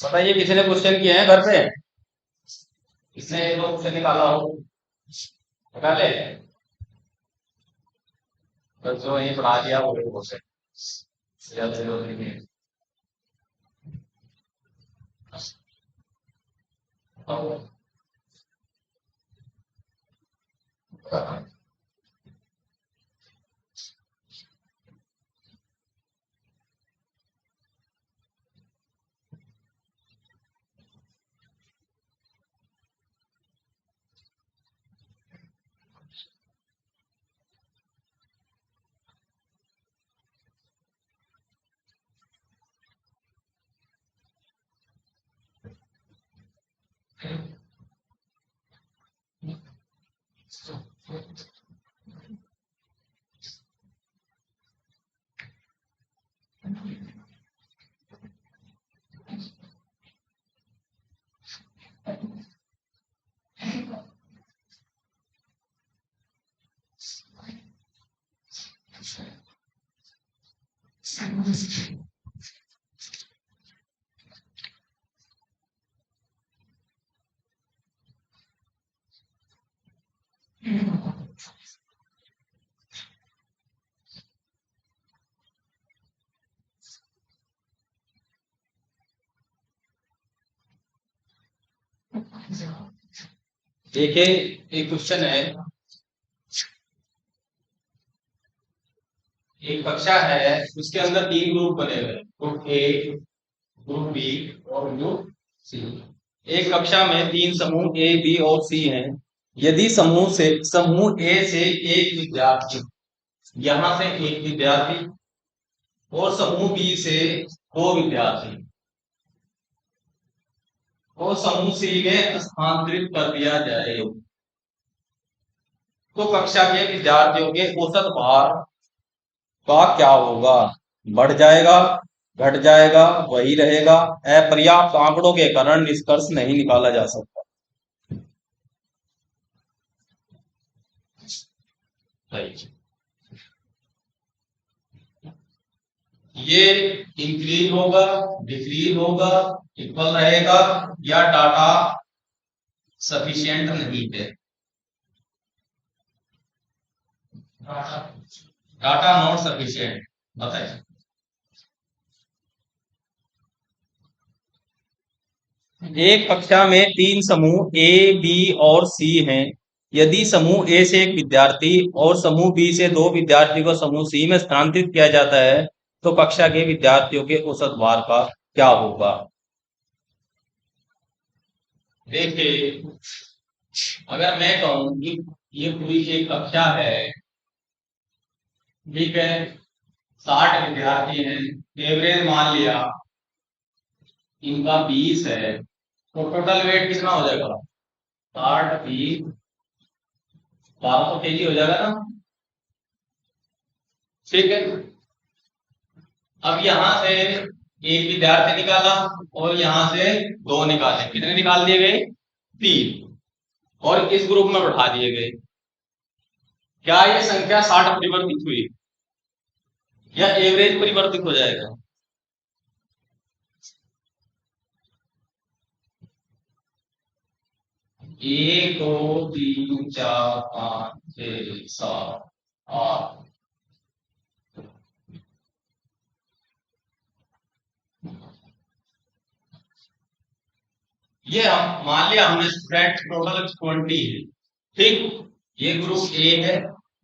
बताइए किसी ने क्वेश्चन किए हैं घर पे? किसने ये दो क्वेश्चन निकाला हो? निकाले? तो जो यही पढ़ा दिया वो क्वेश्चन जल्द से जल्द लिखिए। देखिए एक क्वेश्चन है। एक कक्षा है, उसके अंदर तीन ग्रुप बने हुए हैं, ग्रुप ए, ग्रुप बी और ग्रुप सी। एक कक्षा में तीन समूह ए बी और सी हैं। यदि समूह ए से एक विद्यार्थी, यहां से एक विद्यार्थी, और समूह बी से दो विद्यार्थी को समूह सी में स्थानांतरित कर दिया जाए, तो कक्षा के विद्यार्थियों के औसत भार का क्या होगा? बढ़ जाएगा, घट जाएगा, वही रहेगा? अपर्याप्त आंकड़ों के कारण निष्कर्ष नहीं निकाला जा सकता। ये इंक्रीज होगा, डिक्रीज होगा, इक्वल रहेगा, या डाटा सफिशिएंट नहीं है? डाटा नॉट सफिशिएंट, बताइए। एक कक्षा में तीन समूह ए बी और सी हैं। यदि समूह ए से एक विद्यार्थी और समूह बी से दो विद्यार्थी को समूह सी में स्थानांतरित किया जाता है, तो कक्षा के विद्यार्थियों के औसत भार का क्या होगा? देखिए, अगर मैं कहूं कि ये पूरी एक कक्षा है, ठीक है, 60 विद्यार्थी हैं, एवरेज मान लिया इनका 20 है, तो टोटल वेट कितना हो जाएगा? 60 20 1200 kg हो जाएगा ना? ठीक है। अब यहां से एक विद्यार्थी निकाला और यहां से दो निकाले, कितने निकाल दिए गए? 3, और इस ग्रुप में बैठा दिए गए। क्या ये संख्या 60 परिवर्तित हुई या एवरेज परिवर्तित हो जाएगा? एक दो तीन चार पाँच छह सात आठ, ये हम मान लिया हमने स्टूडेंट टोटल 20 है, ठीक। ये ग्रुप ए है,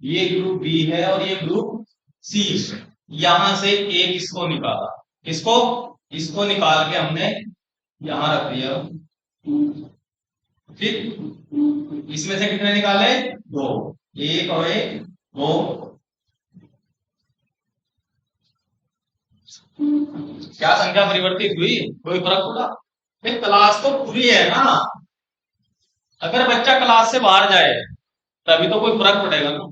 ये ग्रुप बी है और ये ग्रुप सी है। यहां से एक इसको निकाला, इसको इसको निकाल के हमने यहां रख दिया, ठीक। इसमें से कितने निकाले? दो, एक और एक, दो। क्या संख्या परिवर्तित हुई? कोई फर्क पड़ा? क्लास तो पूरी है ना। अगर बच्चा क्लास से बाहर जाए तभी तो कोई फर्क पड़ेगा ना।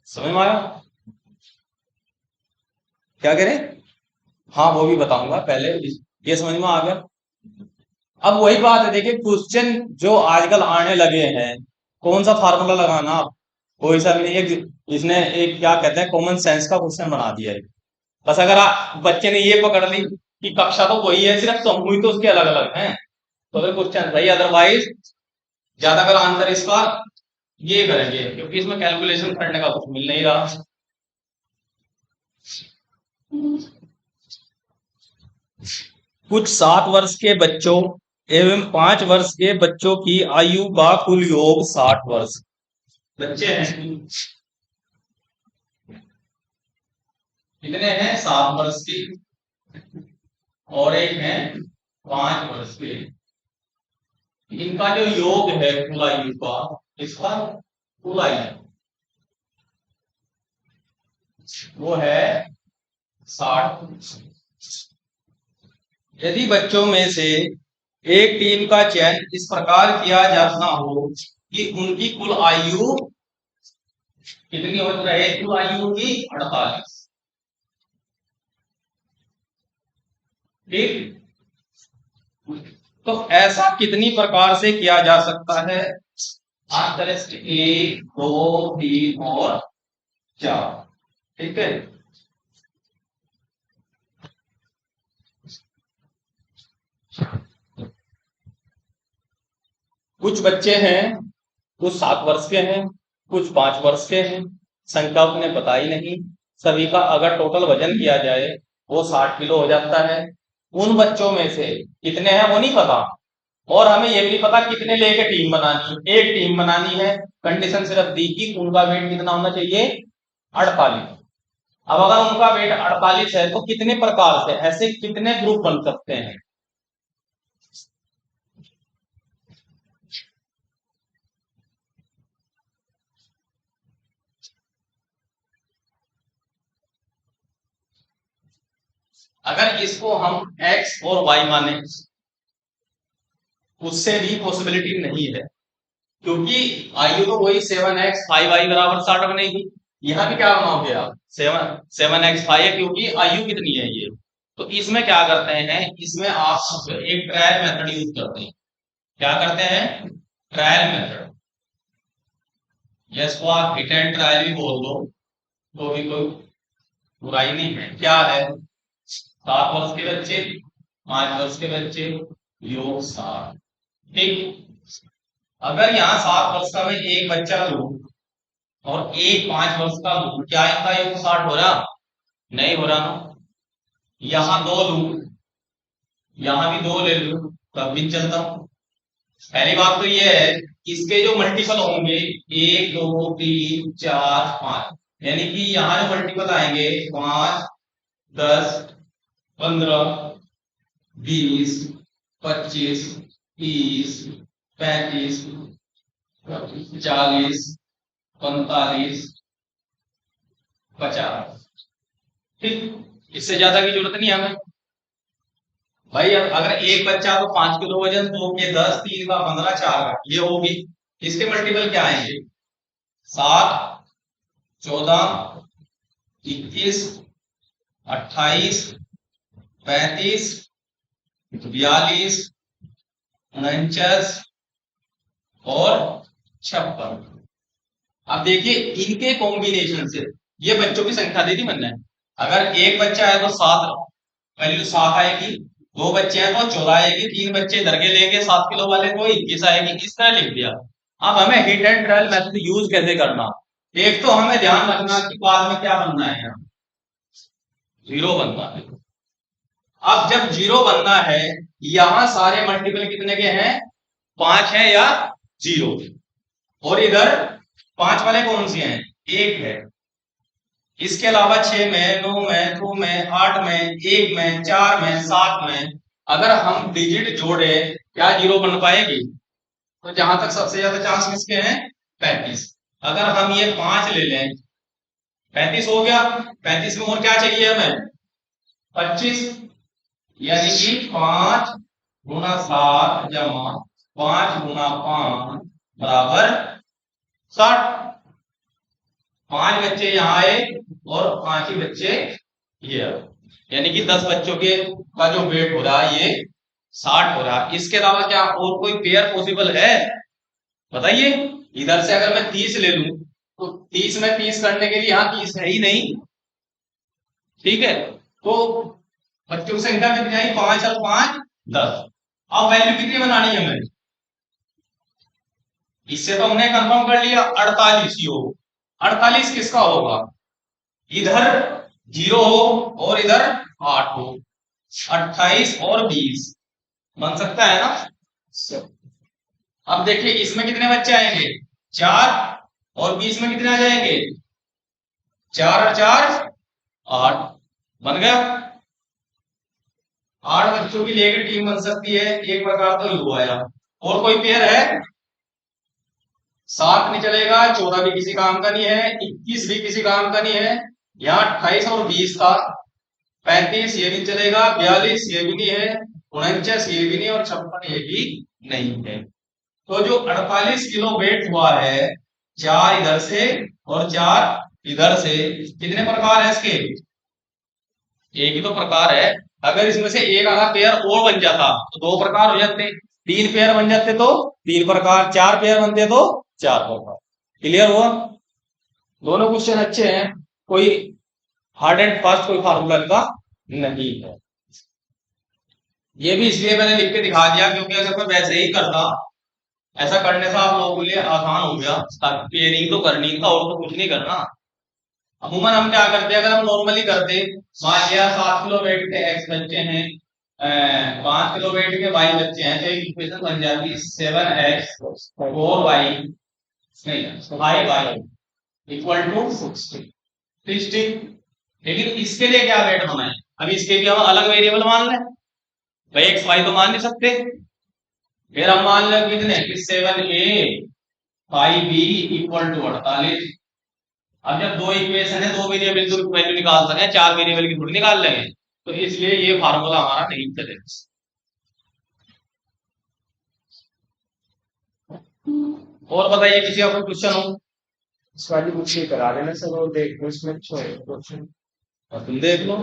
समझ में आया? क्या कह रहे? हाँ वो भी बताऊंगा, पहले ये समझ में आ गया। अब वही बात है, देखिए क्वेश्चन जो आजकल आने लगे हैं, कौन सा फार्मूला लगाना, आप कोई सा भी नहीं। एक इसने एक क्या कहते हैं कॉमन सेंस का क्वेश्चन बना दिया है। बस अगर बच्चे ने ये पकड़ ली कि कक्षा तो वही है, सिर्फ समूह ही तो उसके अलग अलग हैं। तो फिर क्वेश्चन सही, अदरवाइज ज्यादातर आंसर इसका ये करेंगे, क्योंकि इसमें कैलकुलेशन करने का कुछ मिल नहीं रहा। कुछ 7 वर्ष के बच्चों एवं 5 वर्ष के बच्चों की आयु का कुल योग 60 वर्ष। बच्चे हैं कितने हैं, 7 वर्ष के, और एक है 5 वर्ष के। इनका जो योग है कुल आयु का, इसका कुल आयु वो है 60। यदि बच्चों में से एक टीम का चयन इस प्रकार किया जाना हो कि उनकी कुल आयु कितनी हो रहे, कुल आयु की 48। ठीक, तो ऐसा कितनी प्रकार से किया जा सकता है? आंतरिक 1 2 3 और 4। ठीक है, कुछ बच्चे हैं, कुछ 7 वर्ष के हैं, कुछ 5 वर्ष के हैं, संख्या उन्हें पता ही नहीं। सभी का अगर टोटल वजन किया जाए वो 60 किलो हो जाता है। उन बच्चों में से कितने हैं वो नहीं पता, और हमें ये भी नहीं पता कितने लेके टीम बनानी है। एक टीम बनानी है, कंडीशन सिर्फ दी कि उनका वेट कितना होना चाहिए, 48। अब अगर उनका वेट 48 है तो कितने प्रकार से, ऐसे कितने ग्रुप बन सकते हैं? अगर इसको हम x और y माने, उससे भी पॉसिबिलिटी नहीं है, क्योंकि आयु तो वही 7x 5y बराबर 60 बनेगी। यहाँ भी क्या बनाओगे आप, 7x 5 है, क्योंकि आयु कितनी है ये। तो इसमें क्या करते हैं, इसमें आप एक ट्रायल मेथड यूज करते हैं। क्या करते हैं, ट्रायल मेथड, जिसको आप हिट एंड ट्रायल भी बोल दो तो भी कोई बुराई नहीं है। क्या है, 7 वर्ष के बच्चे, 5 वर्ष के बच्चे, योग 60। ठीक, अगर यहाँ 7 वर्ष का मैं एक बच्चा लू और एक 5 वर्ष का लू, क्या इनका योग 60 हो रहा, नहीं हो रहा ना। यहाँ 2 लू, यहाँ भी 2 ले लू, तब भी चलता हूं। पहली बात तो ये है, इसके जो मल्टीपल होंगे 1 2 3 4 5, यानी कि यहाँ जो मल्टीपल आएंगे 5 10 15 20 25 30 35 40 45 50। ठीक, इससे ज्यादा की जरूरत नहीं हमें भाई। अगर एक बच्चा तो 5 किलो वजन, 2 के 10, 3 का 15, 4 का ये होगी। इसके मल्टीपल क्या आएंगे, 7 14 21 28 35 42 49 और 56। अब देखिए इनके कॉम्बिनेशन से ये बच्चों की संख्या दे दी मैंने। अगर एक बच्चा है तो 7 वैल्यू 7 आएगी, 2 बच्चे हैं तो 14 आएगी, 3 बच्चे इधर के लेंगे 7 किलो वाले तो 21 आएगी। इस तरह लिख दिया। अब हमें hit and trial method use कैसे करना, एक तो हमें ध्यान रखना कि बाद में क्या बनना है, यहाँ 0 बनना है। अब जब 0 बनना है, यहां सारे मल्टीपल कितने के हैं, 5 है या 0, और इधर 5 वाले कौन से हैं, 1 है। इसके अलावा 6 में, 9 में, 2 में, 8 में, 1 में, 4 में, 7 में अगर हम डिजिट जोड़े, क्या 0 बन पाएगी? तो जहां तक सबसे ज्यादा चांस किसके हैं, 35। अगर हम ये 5 ले लें, 35 हो गया। 35 में और क्या चाहिए हमें, 25, यानी कि 5 गुना 7 जमा 5 गुना 5 बराबर 60। 5 बच्चे यहाँ आए और 5 ही बच्चे ये, यानी कि 10 बच्चों के का जो वेट हो रहा है ये 60 हो रहा है। इसके अलावा क्या और कोई पेयर पॉसिबल है, बताइए। इधर से अगर मैं 30 ले लूं तो 30 में 30 करने के लिए यहाँ 30 है ही नहीं। ठीक है, तो बच्चों की संख्या कितनी आई? 5 और 5 10। अब वैल्यू कितनी बनानी है हमें? इससे तो हमने कंफर्म कर लिया 48 ही हो। 48 किसका होगा? इधर 0 हो और इधर 8 हो। 28 और 20 बन सकता है ना? अब देखिए इसमें कितने बच्चे आएंगे? 4 और 20 में कितने आ जाएंगे? 4 और 4 8 बन गया। 8 बच्चों की लेकर टीम बन सकती है, एक प्रकार तो यू आया। और कोई पेयर है? 7 नहीं चलेगा, 14 भी किसी काम का नहीं है, 21 भी किसी काम का नहीं है। यहाँ 28 और 20 था। 35 ये भी चलेगा, 42 ये भी नहीं है, 49 ये भी नहीं, और 56 ये भी नहीं है। तो जो 48 किलो वेट हुआ है, 4 इधर से और 4 इधर से, कितने प्रकार है इसके? एक ही तो प्रकार है। अगर इसमें से एक आधा पेयर और बन जाता तो 2 प्रकार हो जाते, 3 पेयर बन जाते तो 3 प्रकार, 4 पेयर बनते तो 4 प्रकार। क्लियर हुआ? दोनों क्वेश्चन अच्छे हैं, कोई हार्ड एंड फास्ट कोई फार्मूला का नहीं है। ये भी इसलिए मैंने लिख के दिखा दिया क्योंकि अगर मैं वैसे ही करता, ऐसा करने से आप लोगों के लिए आसान हो गया, पेयरिंग तो करनी था और तो कुछ नहीं करना। अमूमन हम क्या करते हैं, अगर हम नॉर्मली करते, मान लिया 7 किलो वेट के एक्स बच्चे हैं, 5 किलो वेट के वाई बच्चे हैं, तो एक इक्वेशन बन जाती है 7x 4y नहीं 5y इक्वल टू 60। लेकिन इसके लिए क्या वेट होना है? अभी इसके भी हम अलग वेरिएबल मान लें भाई, एक्स वाई तो मान नहीं सकते। फिर हम मान लें कितने कि 7a 5b इक्वल टू 48। अब जब 2 इक्वेशन है, 2 वेरिएबल की वैल्यू निकाल सके, 4 वेरिएबल की थोड़ी निकाल लेंगे, तो इसलिए ये फार्मूला हमारा नहीं चलेगा। और बताइए किसी का कोई क्वेश्चन हो? इस वाली बुक से करा देना सर, और देखो इसमें क्वेश्चन तुम देख लो।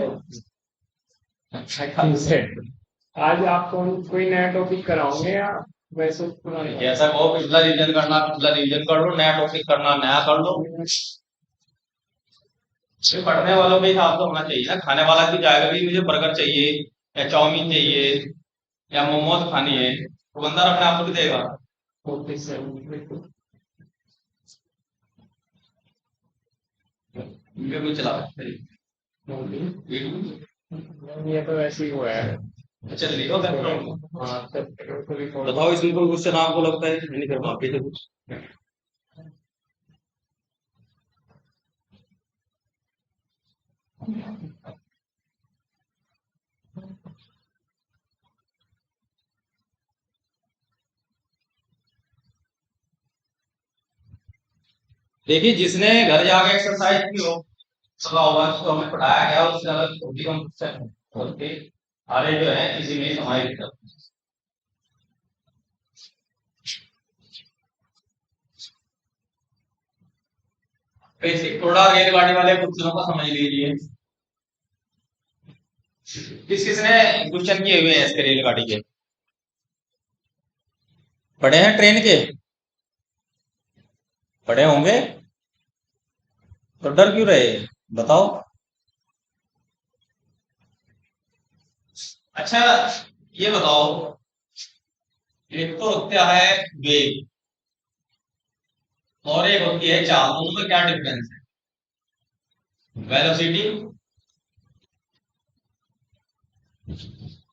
आज आपको कोई नया टॉपिक कराओगे या वैसे पुराना? जैसा कहो, पिछला रिवीजन करना पिछला रिवीजन कर लो, नया टॉपिक करना नया कर लो। पढ़ने वालों के हिसाब से होना चाहिए ना, खाने वाला भी जाएगा भी मुझे बर्गर चाहिए या चाउमीन चाहिए या मोमोज खानी है, तो बंदा अपने आप को देगा। कुछ चला ये तो ऐसे ही हुआ है। चल रही हो बताओ, इसमें कोई क्वेश्चन आपको लगता है? नहीं कर पाते थे कुछ। देखिए जिसने घर जाके एक्सरसाइज की हो, सला होगा, उसको हमें पढ़ाया गया, उससे अलग छोटी कम क्वेश्चन होते सारे जो है इसी में समाहित करते हैं। बेसिक थोड़ा रेलगाड़ी वाले क्वेश्चनों को समझ लीजिए। किसने क्वेश्चन किए हुए हैं इसके रेलगाड़ी के? पढ़े हैं ट्रेन के? पढ़े होंगे, तो डर क्यों रहे? बताओ। अच्छा ये बताओ, एक तो क्या है वेग और एक होती है चाल, दोनों में क्या डिफरेंस है? वेलोसिटी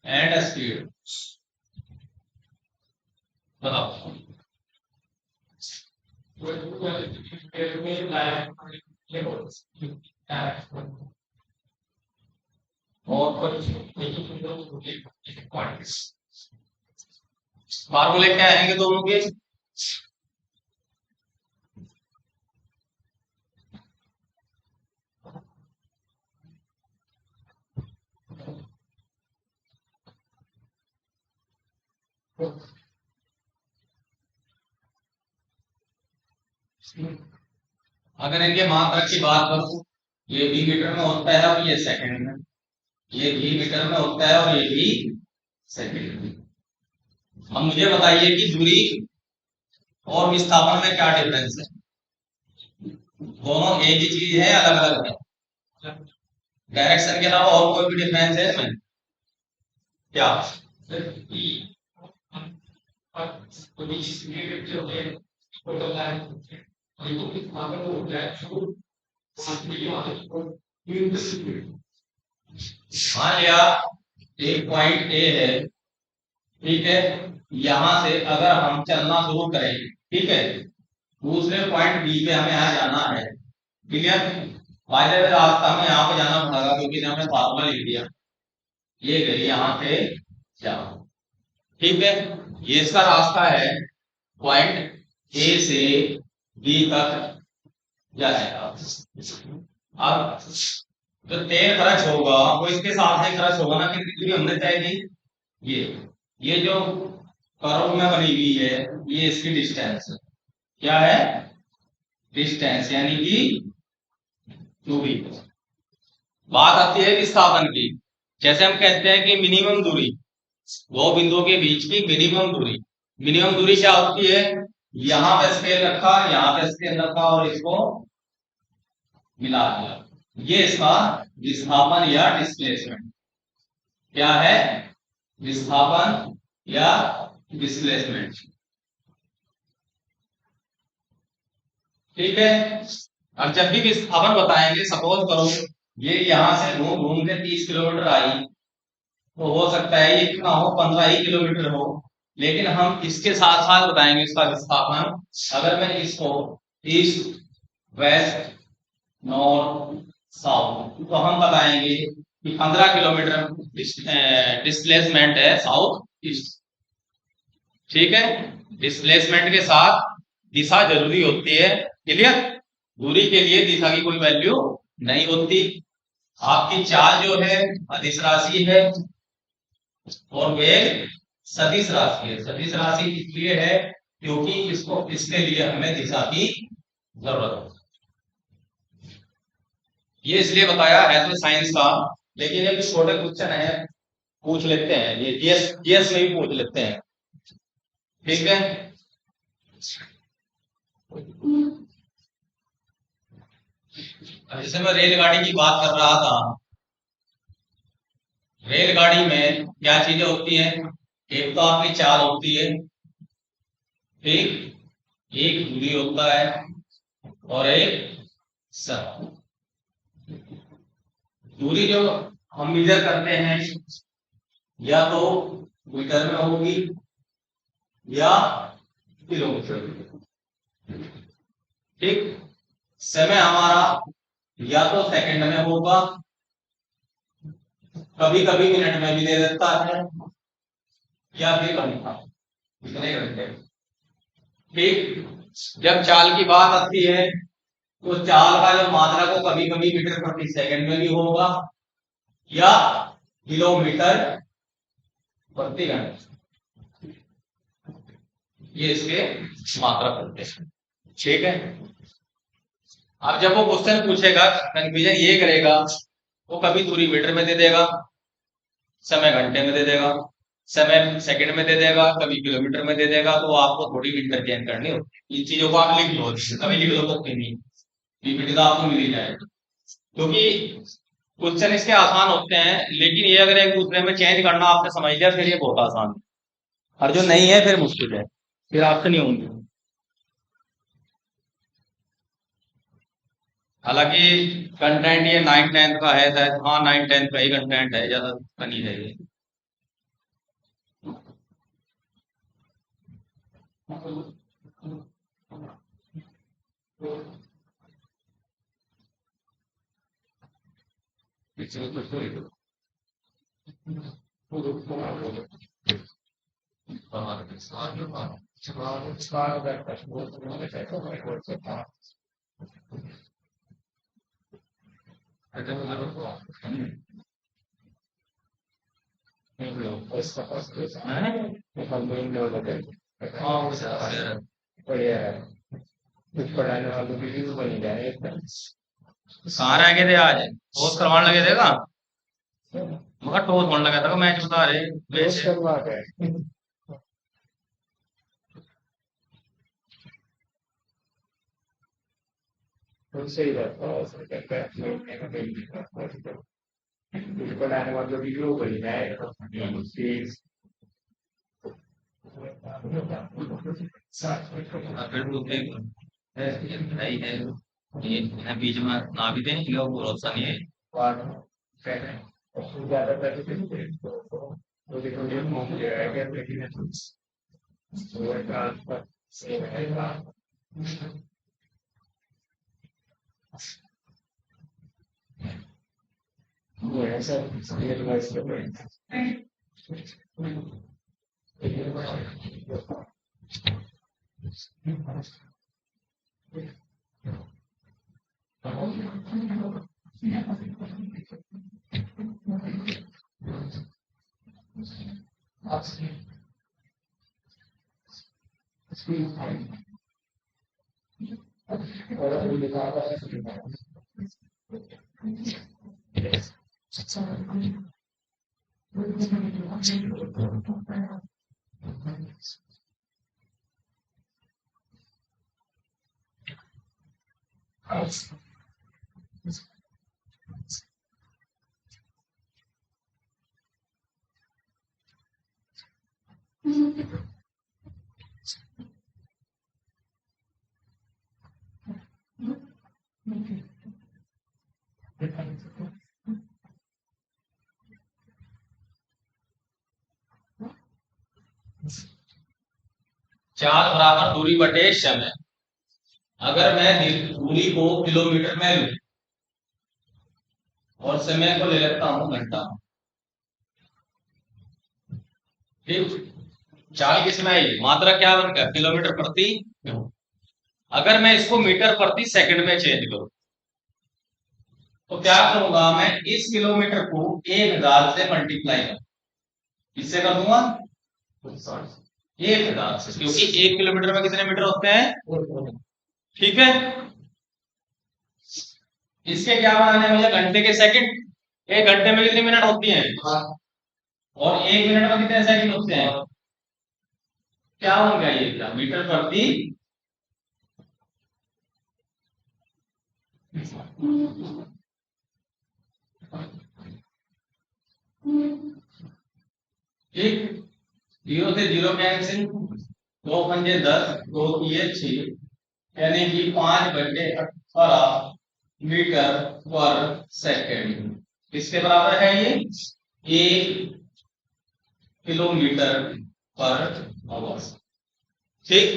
एंड स्पीड, बताओ। और फार्मूले क्या आएंगे दोनों के? अगर इनके मात्रक की बात करूं, ये भी मीटर में होता है और ये सेकंड में, ये भी मीटर में होता है और ये भी सेकंड में। अब मुझे बताइए कि दूरी और विस्थापन में क्या डिफरेंस है? दोनों एक ही चीज है, अलग अलग है? डायरेक्शन के अलावा और कोई भी डिफरेंस है इसमें? क्या मान लिया एक पॉइंट ए है, ठीक है, यहां से अगर हम चलना शुरू करें, ठीक है, दूसरे पॉइंट बी पे हमें यहाँ जाना है, क्लियर, फायदे में रास्ता हमें यहाँ पे जाना पड़ेगा क्योंकि हमने फार्मूला लिख दिया, ये गई यहाँ पे जाओ, ठीक है, ये इसका रास्ता है, पॉइंट ए से बी तक जाएगा। अब जो तेल खर्च होगा वो इसके साथ ही खर्च होगा ना, कितनी हमने तय की, ये जो कर्व में बनी हुई है ये इसकी डिस्टेंस है, क्या है, डिस्टेंस यानी कि दूरी। बात आती है विस्थापन की, जैसे हम कहते हैं कि मिनिमम दूरी, दो बिंदुओं के बीच की मिनिमम दूरी, मिनिमम दूरी क्या होती है, यहां पे स्केल रखा, यहां पे स्केल रखा और इसको मिला दिया, ये इसका विस्थापन या डिस्प्लेसमेंट, क्या है, विस्थापन या डिस्प्लेसमेंट, ठीक है। अब जब भी विस्थापन बताएंगे, सपोज करो ये यहां से घूम घूम के 30 किलोमीटर आई, तो हो सकता है ये कितना हो, 15 ही किलोमीटर हो, लेकिन हम इसके साथ साथ बताएंगे इसका विस्थापन, अगर मैं इसको ईस्ट वेस्ट नॉर्थ साउथ, तो हम बताएंगे कि 15 किलोमीटर डिस्प्लेसमेंट है साउथ ईस्ट, ठीक है, डिस्प्लेसमेंट के साथ दिशा जरूरी होती है, क्लियर, दूरी के लिए दिशा की कोई वैल्यू नहीं होती। आपकी चाल जो है अदिश राशि है और वेग सदिश राशि है, सदिश राशि इसलिए है क्योंकि इसको इसके लिए हमें दिशा की जरूरत है, ये इसलिए बताया है तो साइंस का, लेकिन ये छोटे क्वेश्चन है, पूछ लेते हैं, ये जीएस जीएस में भी पूछ लेते हैं, ठीक है। जैसे मैं रेलगाड़ी की बात कर रहा था, रेलगाड़ी में क्या चीजें होती हैं, एक तो आपकी चाल होती है, ठीक, एक दूरी होता है और एक समय, दूरी जो हम मेजर करते हैं या तो मीटर में होगी या किलोमीटर में, ठीक, समय हमारा या तो सेकंड में होगा, कभी कभी मिनट में भी दे देता है, या फिर घंटा, कितने घंटे, ठीक। जब चाल की बात आती है तो चाल का जो मात्रा को कभी कभी मीटर प्रति सेकंड में भी होगा या किलोमीटर प्रति घंटा, ये इसके मात्रा करते हैं, ठीक है। अब जब वो क्वेश्चन पूछेगा, कंफ्यूजन ये करेगा, वो कभी दूरी मीटर में दे देगा, समय घंटे में दे देगा, समय सेकंड में दे देगा, कभी किलोमीटर में दे देगा, तो आपको थोड़ी इंटरचेंज करनी होती, इन चीजों को आप लिख लो, कभी लिख लो तो नहीं, पीपीटी तो आपको मिल ही जाएगा, क्योंकि क्वेश्चन इसके आसान होते हैं, लेकिन ये अगर एक दूसरे में चेंज करना आपने समझ लिया फिर ये बहुत आसान है, और जो नहीं है फिर मुश्किल है, फिर आपसे नहीं होंगे। हालांकि कंटेंट ये 9th 10th का है शायद, हाँ 9th 10th का ही कंटेंट है, ज्यादा नहीं है ये। बढ़िया है, कुछ पढ़ाने वालों की भी बनी जाए एकदम। कहाँ रह गए थे आज, टॉस करवाने लगे थे का, मगर टॉस होने लगा था, मैच बता रहे दोस्त करवा के तो सही रहता है, कुछ बनाने वालों की ग्रुप बनी जाएगा फिर भाई है ये बीच में ना भी देंगे वो भरोसा नहीं है। ज्यादातर तो देखो ये मुझे जाएगा लेकिन ट्रांसफर से रहेगा वो ऐसा ये डिवाइस चार बराबर दूरी बटे समय। अगर मैं दूरी को किलोमीटर में लूं और समय को ले लेता हूं घंटा, ठीक, चाल किसमें आई, मात्रा क्या बन गया किलोमीटर प्रति। अगर मैं इसको मीटर प्रति सेकंड में चेंज करूं तो क्या करूंगा, मैं इस किलोमीटर को 1000 से मल्टीप्लाई करूंगा, किससे कर दूंगा 1000 से, क्योंकि 1 किलोमीटर में कितने मीटर होते हैं, ठीक है। इसके क्या बनाने मुझे घंटे के सेकंड, एक घंटे में कितने मिनट होती हैं और 1 मिनट में कितने सेकंड होते हैं, क्या बन गया ये, क्या मीटर प्रति ठीक, 0 से 0 कैंसिल, 2 पंजे 10, 2 3 6, यानी कि 5/18 मीटर पर सेकंड किसके बराबर है ये, 1 किलोमीटर पर आवर, ठीक,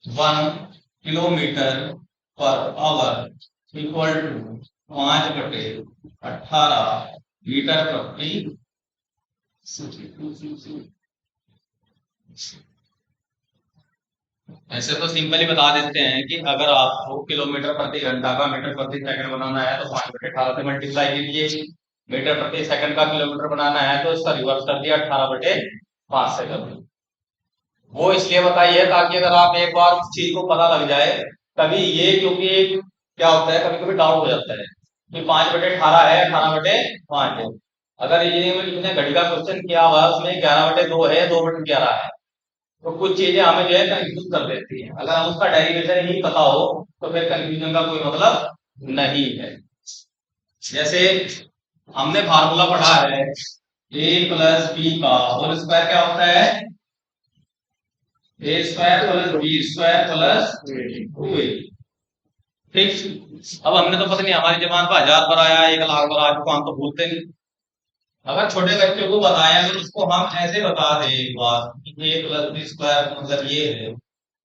1 kilometre per hour equal to 5/18 metre प्रति। ऐसे तो सिंपली बता देते हैं कि अगर आपको किलोमीटर प्रति घंटा का मीटर प्रति सेकंड बनाना है तो 5/18 से मल्टीप्लाई कीजिए, मीटर प्रति सेकंड का किलोमीटर बनाना है तो इसका रिवर्स कर दिया 18/5 से कर दिया। वो इसलिए बताइए ताकि अगर आप एक बार उस चीज को पता लग जाए, तभी ये, क्योंकि क्या होता है कभी कभी डाउट हो जाता है कि 5/18 है 18/5 है। अगर इंजीनियरिंग में घड़ी का क्वेश्चन किया हुआ है उसमें 11/2 है 2/11 है, तो कुछ चीजें हमें जो है कंफ्यूज कर देती हैं। अगर हम उसका डेरिवेशन ही पता हो तो फिर कंफ्यूजन का कोई मतलब नहीं है। जैसे हमने फार्मूला पढ़ा है a प्लस बी का होल स्क्वायर क्या होता है, a square plus B square plus 2a, ठीक। अब हमने तो पता नहीं हमारी जबान पर 1000 बार आया 1,00,000 बार आया, तो हम तो भूलते नहीं। अगर छोटे बच्चों को बताया तो उसको हम ऐसे बता दें एक बार, a प्लस बी स्क्वायर मतलब ये है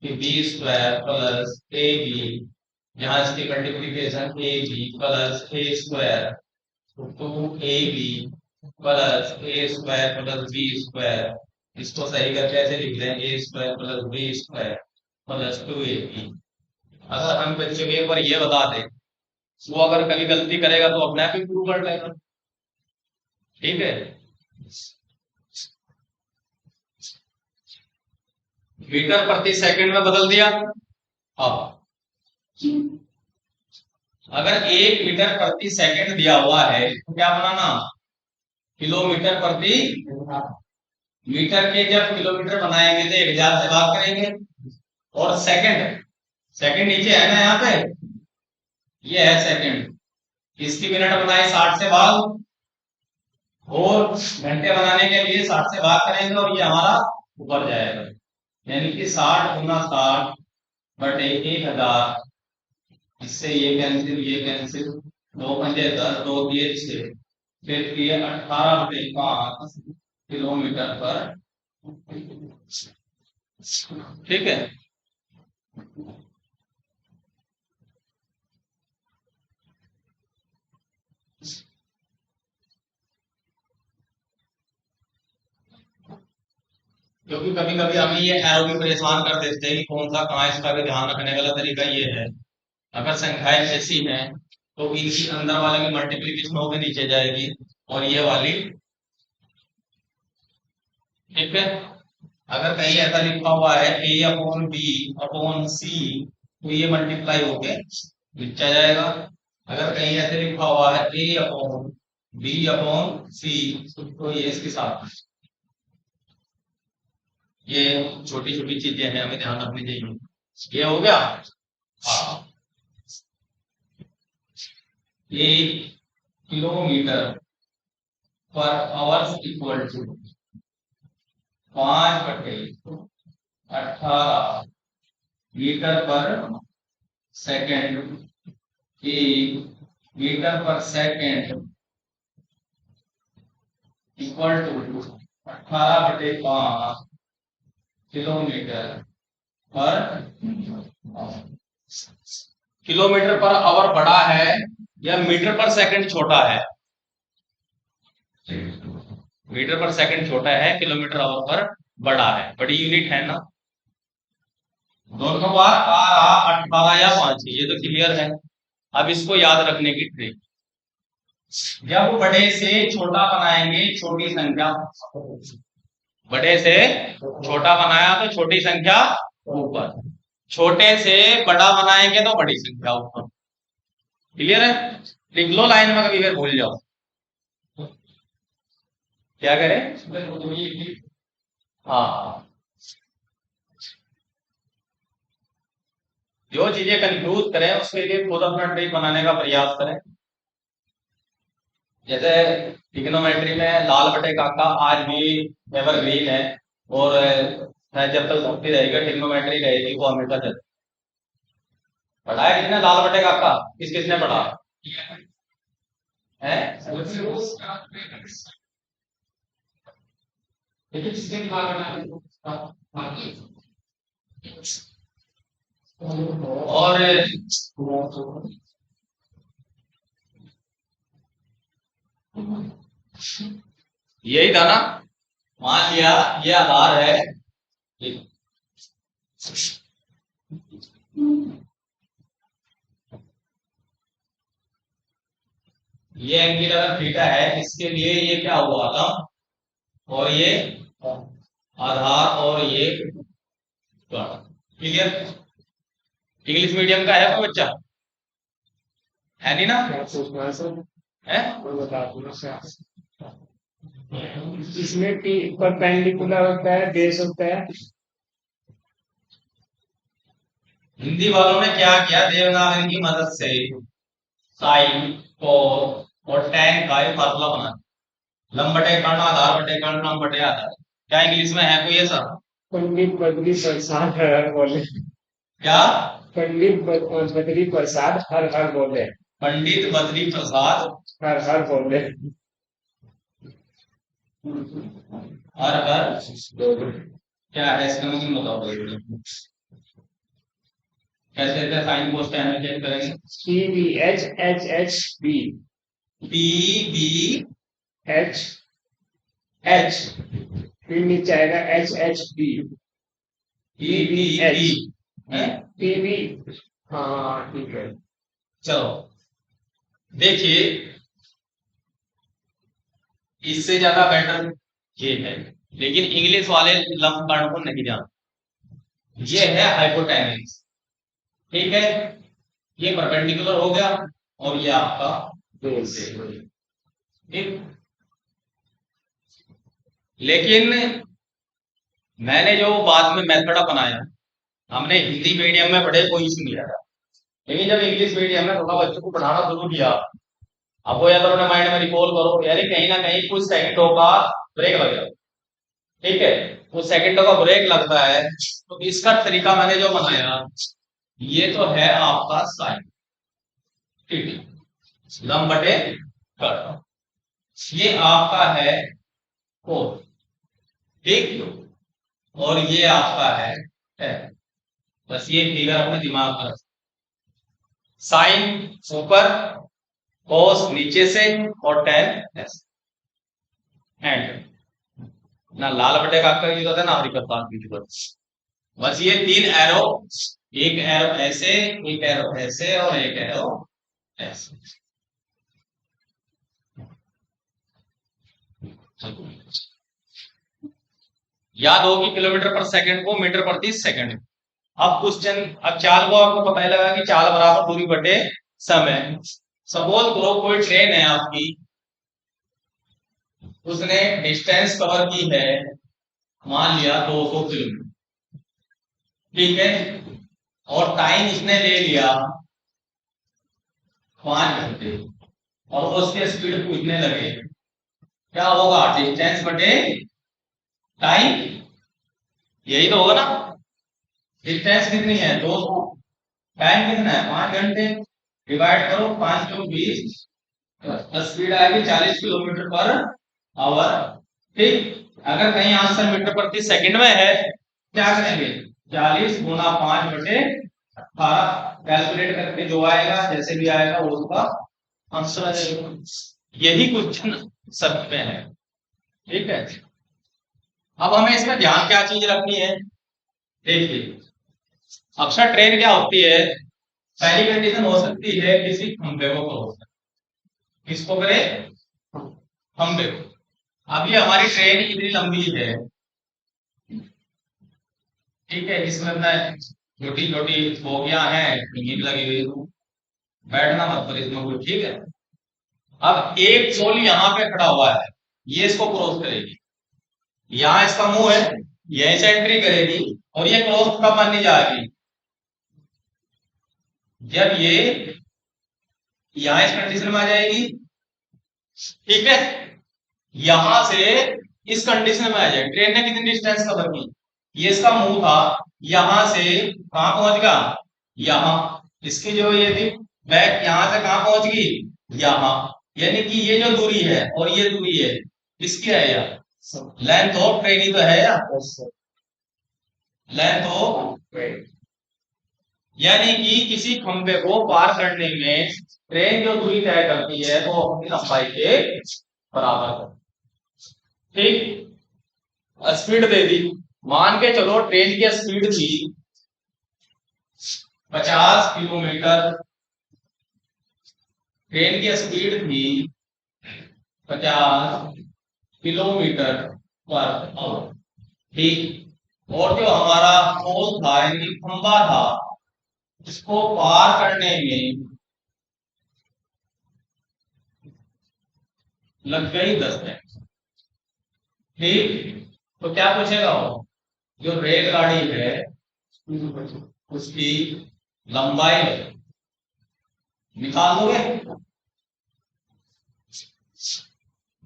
कि B square plus A B, यहाँ इसकी multiplication A B plus A square 2ab plus A square plus B square, इसको सही करके ऐसे लिख दें A square plus B square plus 2ab। अगर हम बच्चे को एक बार ये बता दें, वो अगर कभी गलती करेगा तो अपने आप ही प्रूव कर लेगा, ठीक है। मीटर प्रति सेकंड में बदल दिया। अब अगर 1 मीटर प्रति सेकंड दिया हुआ है तो क्या बनाना, किलोमीटर प्रति मीटर के जब किलोमीटर बनाएंगे तो 1000 से भाग करेंगे, और सेकंड, सेकंड नीचे है ना यहाँ पे, ये है सेकंड, इसकी मिनट बनाए 60 से भाग और घंटे बनाने के लिए 60 से भाग करेंगे और ये हमारा ऊपर जाएगा, यानी कि 60 × 60 / 1000। इससे ये कैंसिल, 2 × 5 = 10, 2 × 6, फिर ये 18/5 किलोमीटर पर, ठीक है। क्योंकि कभी कभी हमें ये एरो भी परेशान कर देते हैं कि कौन सा कहाँ, इसका भी ध्यान रखने वाला तरीका ये है, अगर संख्याएं ऐसी हैं तो इनकी अंदर वाले की मल्टीप्लीकेशन होकर नीचे जाएगी और ये वाली, ठीक है। अगर कहीं ऐसा लिखा हुआ है A/B/C, तो ये मल्टीप्लाई होके नीचे जाएगा। अगर कहीं ऐसे लिखा हुआ है A/B/C, तो ये इसके साथ, ये छोटी छोटी चीजें हैं, हमें ध्यान रखनी चाहिए। ये हो गया। हाँ, 1 kilometre per hour equal to 5/18 metre per second, 1 metre per second equal to 18/5 kilometre per, kilometre per hour बड़ा है या मीटर पर सेकंड छोटा है? मीटर पर सेकंड छोटा है, किलोमीटर आवर पर बड़ा है, बड़ी यूनिट है ना। दोनों बार आ रहा 18 या 5, ये तो क्लियर है। अब इसको याद रखने की ट्रिक, जब बड़े से छोटा बनाएंगे छोटी संख्या, बड़े से छोटा बनाया तो छोटी संख्या ऊपर, छोटे से बड़ा बनाएंगे तो बड़ी संख्या ऊपर। क्लियर है? लिख लो लाइन में, कभी फिर भूल जाओ। क्या करें? हाँ, जो चीजें कंफ्यूज करें उसके लिए खुद अपना ट्रिक बनाने का प्रयास करें। जैसे ट्रिग्नोमेट्री में लाल बटे काका आज भी एवरग्रीन है, और जब तक होती रहेगी ट्रिग्नोमेट्री रहेगी वो हमेशा चलती। पढ़ा है किसने लाल बटे काका? किसने पढ़ा है? और यही था ना, मान लिया ये आधार है, ये एंगल अगर थीटा है, इसके लिए ये क्या हुआ था, और ये आधार और ये क्लियर। इंग्लिश मीडियम का है कोई बच्चा? है नहीं ना? है? इसमें परपेंडिकुलर होता है, बेस होता है। हिंदी वालों ने क्या किया, देवनागरी की मदद से साइन, कोस और टैन का एक फार्मूला बना, लंब बटे कर्ण, आधार बटे कर्ण, लंब बटे आधार। क्या इंग्लिश में है कोई ऐसा? पंडित बद्री प्रसाद हर हर बोले। क्या? पंडित बद्री प्रसाद हर हर बोले। पंडित बद्री प्रसाद हर हर बोले। हर हर क्या है इसका मतलब बताओ। कैसे साइन कोस टैन में चेंज करेंगे? P B H H H B, P B H H, फिर नीचे आएगा H H B, P B H P B. हाँ ठीक है, चलो देखिए, इससे ज्यादा बेटर ये है, लेकिन इंग्लिश वाले लंब कर्ण को नहीं जानते। ये है हाइपोटेन्यूस, ठीक है, ये परपेंडिकुलर हो गया और ये आपका बेस है, ठीक। लेकिन मैंने जो बाद में मेथड अपनाया, हमने हिंदी मीडियम में पढ़े कोई इशू नहीं रहा, लेकिन जब इंग्लिश मीडियम में थोड़ा बच्चों को पढ़ाना शुरू किया अब वो या तो अपने माइंड में रिकॉल करो, यानी कहीं ना कहीं कुछ सेकंडों का ब्रेक लग जाता है, ठीक है। कुछ सेकंडों का ब्रेक लगता है, तो इसका तरीका मैंने जो बनाया, ये तो है आपका साइन, ठीक है, लंब बटे कट, ये आपका है कोण, ठीक, और ये आपका है tan। बस ये फिगर अपने दिमाग में, साइन ऊपर, cos नीचे से, और tan ऐसे। एंड ना लाल बटे का यूज होता है ना हरी प्रकाश की जरूरत। बस ये तीन एरो, एक एरो ऐसे, एक एरो ऐसे, और एक एरो ऐसे। याद हो कि किलोमीटर पर सेकंड को मीटर प्रति सेकंड। अब क्वेश्चन, अब चाल को आपको पता ही लगा कि चाल बराबर दूरी बटे समय। सपोज करो कोई ट्रेन है आपकी, उसने डिस्टेंस कवर की है, मान लिया 200 किलोमीटर, ठीक है, और टाइम इसने ले लिया 5 घंटे, और उसके स्पीड पूछने लगे, क्या होगा, डिस्टेंस बटे टाइम, यही तो होगा ना। डिस्टेंस कितनी है 200, टाइम कितना है 5 घंटे, डिवाइड करो 5 क्यों 20, स्पीड आएगी 40 किलोमीटर पर आवर, ठीक। अगर कहीं आंसर मीटर प्रति सेकंड में है, क्या करेंगे, 40 गुना 5 बटे 18, कैलकुलेट करके जो आएगा, जैसे भी आएगा वो उसका आंसर आ जाएगा। यही क्वेश्चन सब में है, ठीक है। अब हमें इसमें ध्यान क्या चीज रखनी है, देखिए, अक्सर ट्रेन क्या होती है, पहली कंडीशन हो सकती है किसी खंभे को क्रॉस, किसको करे, खंभे को। अब ये हमारी ट्रेन इतनी लंबी है, ठीक है, इसमें अपना छोटी छोटी बोगियां हैं, नींद लगी हुई, बैठना मत पर इसमें कोई, ठीक है। अब एक सोल यहाँ पे खड़ा हुआ है, ये इसको क्रॉस करेगी, यहाँ इसका मुंह है, यहीं से एंट्री करेगी, और ये क्रॉस कब माननी जाएगी, जब ये यहाँ इस कंडीशन में आ जाएगी, ठीक है, यहां से इस कंडीशन में आ जाए। ट्रेन ने कितनी डिस्टेंस कवर की, ये इसका मुंह था, यहां से कहां पहुंच गया, यहां, इसकी जो ये थी बैक, यहां से कहां पहुंच गई, यहां, यानी कि ये जो दूरी है और ये दूरी है, इसकी है यार लेंथ ऑफ ट्रेन ही तो है यार, लेंथ ऑफ ट्रेन, यानी कि किसी खंभे को पार करने में ट्रेन जो दूरी तय करती है वो अपनी लंबाई के बराबर है, ठीक। स्पीड दे दी, मान के चलो ट्रेन की स्पीड थी 50 किलोमीटर, ट्रेन की स्पीड थी 50 किलोमीटर पर आवर, ठीक। और जो हमारा पोल था यानी खंबा था, इसको पार करने में लग गई 10 मिनट, ठीक। तो क्या पूछेगा वो, जो रेलगाड़ी है उसकी लंबाई निकाल दोगे,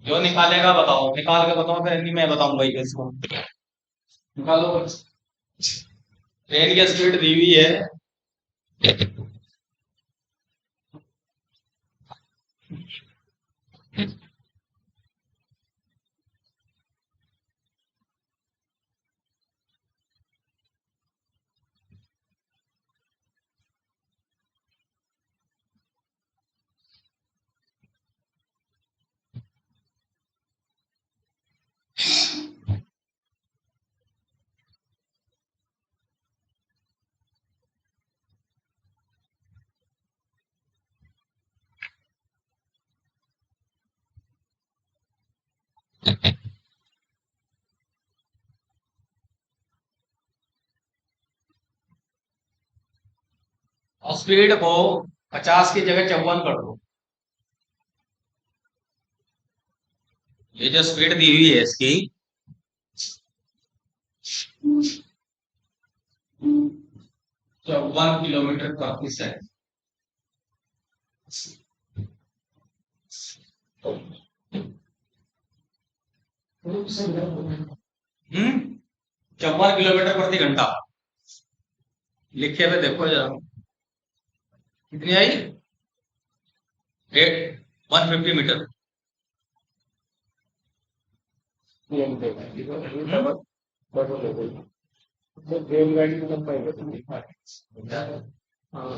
जो निकालेगा बताओ, निकाल के बताओ, फिर नहीं मैं बताऊंगा ये इसको, निकालो। ट्रेन की स्पीड दी हुई है, और स्पीड को 50 की जगह 54 कर दो, ये जो स्पीड दी हुई है इसकी 54 किलोमीटर प्रति सेकंड, 54 किलोमीटर प्रति घंटा। लिखे हुए देखो जरा, कितनी आई? 150 मीटर। रेलगाड़ी में लंबाई कितनी है? हाँ,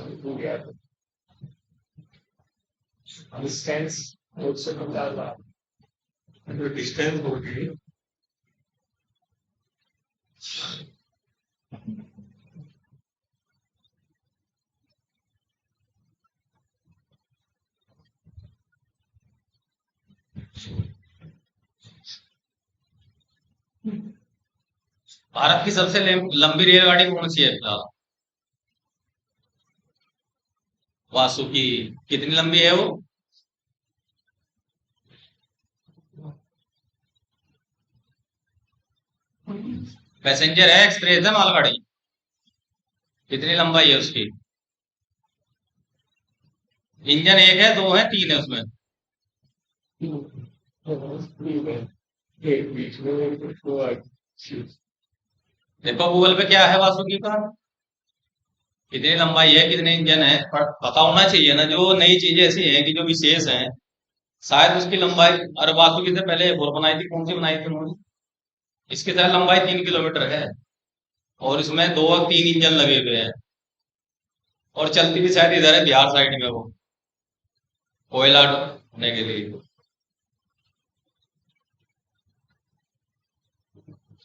डिस्टेंस 150 डिस्टेंस होगी। भारत की सबसे लंबी रेलगाड़ी कौन सी है फिलहाल? वासुकी। कितनी लंबी है वो? पैसेंजर है, एक्सप्रेस है मालगाड़ी? कितनी लंबाई है उसकी? इंजन एक है, दो है, तीन है उसमें? बीच में देखो गूगल पे क्या है वासुकी का, कितनी लंबाई है, कितने इंजन है, पता होना चाहिए ना। जो नई चीजें ऐसी हैं कि जो विशेष हैं, शायद उसकी लंबाई। अरे वासुकी से पहले और बनाई थी, कौन सी बनाई थी उन्होंने? इसकी शायद लंबाई 3 किलोमीटर है, और इसमें दो और तीन इंजन लगे हुए हैं, और चलती भी शायद इधर है, बिहार साइड में, वो कोयला ढोने के लिए।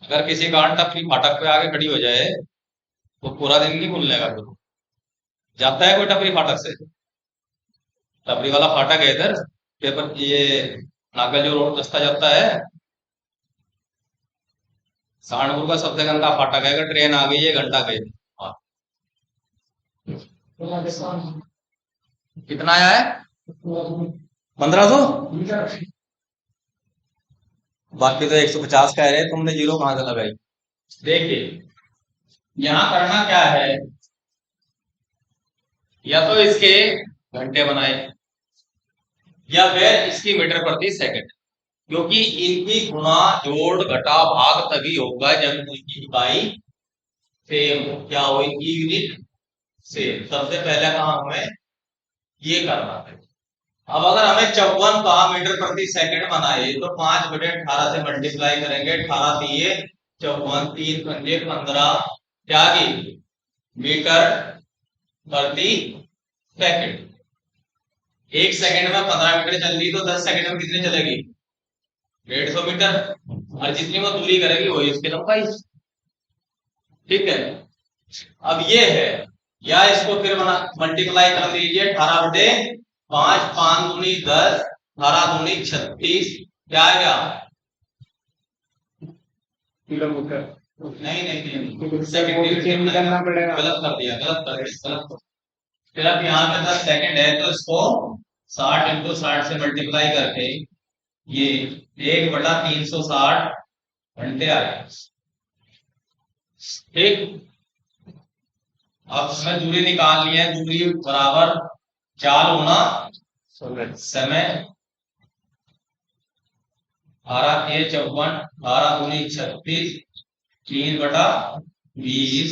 अगर किसी कारण टपरी फाटक पे आके खड़ी हो जाए तो पूरा दिन नहीं खुलने का। फिर जाता है कोई टपरी फाटक से? टपरी वाला फाटक है इधर, पेपर ये नागल जो रोड रास्ता जाता है, सहारनपुर का सबसे गंदा फाटक है। अगर ट्रेन आ गई है घंटा गई। हाँ। कितना आया है? 1500। बाकी तो 150 कह रहे हैं, तुमने जीरो कहां से लगाई? देखिए यहां करना क्या है, या तो इसके घंटे बनाए, या फिर इसकी मीटर प्रति सेकंड, क्योंकि इनकी गुणा जोड़ घटा भाग तभी होगा जब इनकी इकाई सेम हो। क्या होगी? Unit same. सबसे पहले काम हमें ये करना है। अब अगर हमें 54 का मीटर प्रति सेकंड बनाए तो 5/18 से मल्टीप्लाई करेंगे। 18 दिए 54, 3 पंजे 15, क्या की मीटर प्रति सेकंड। एक सेकंड में 15 मीटर चल रही तो 10 सेकंड में कितनी चलेगी? 150 मीटर। और जितनी वो दूरी करेगी वही उसकी लंबाई। ठीक है, अब ये है, या इसको फिर मल्टीप्लाई कर लीजिए। 18/5, 5 दूनी 10, 18 दूनी 36, क्या आएगा? किलोमीटर। नहीं सेकंड करना पड़ेगा। गलत कर दिया, गलत। फिर अब यहाँ पे 10 सेकंड है तो इसको 60 × 60 से मल्टीप्लाई करके ये 1/360 घंटे आए। ठीक, अब इसमें दूरी निकालनी है। दूरी बराबर 4 गुना समय। 18 के 54, 18 दूनी 36, 3/20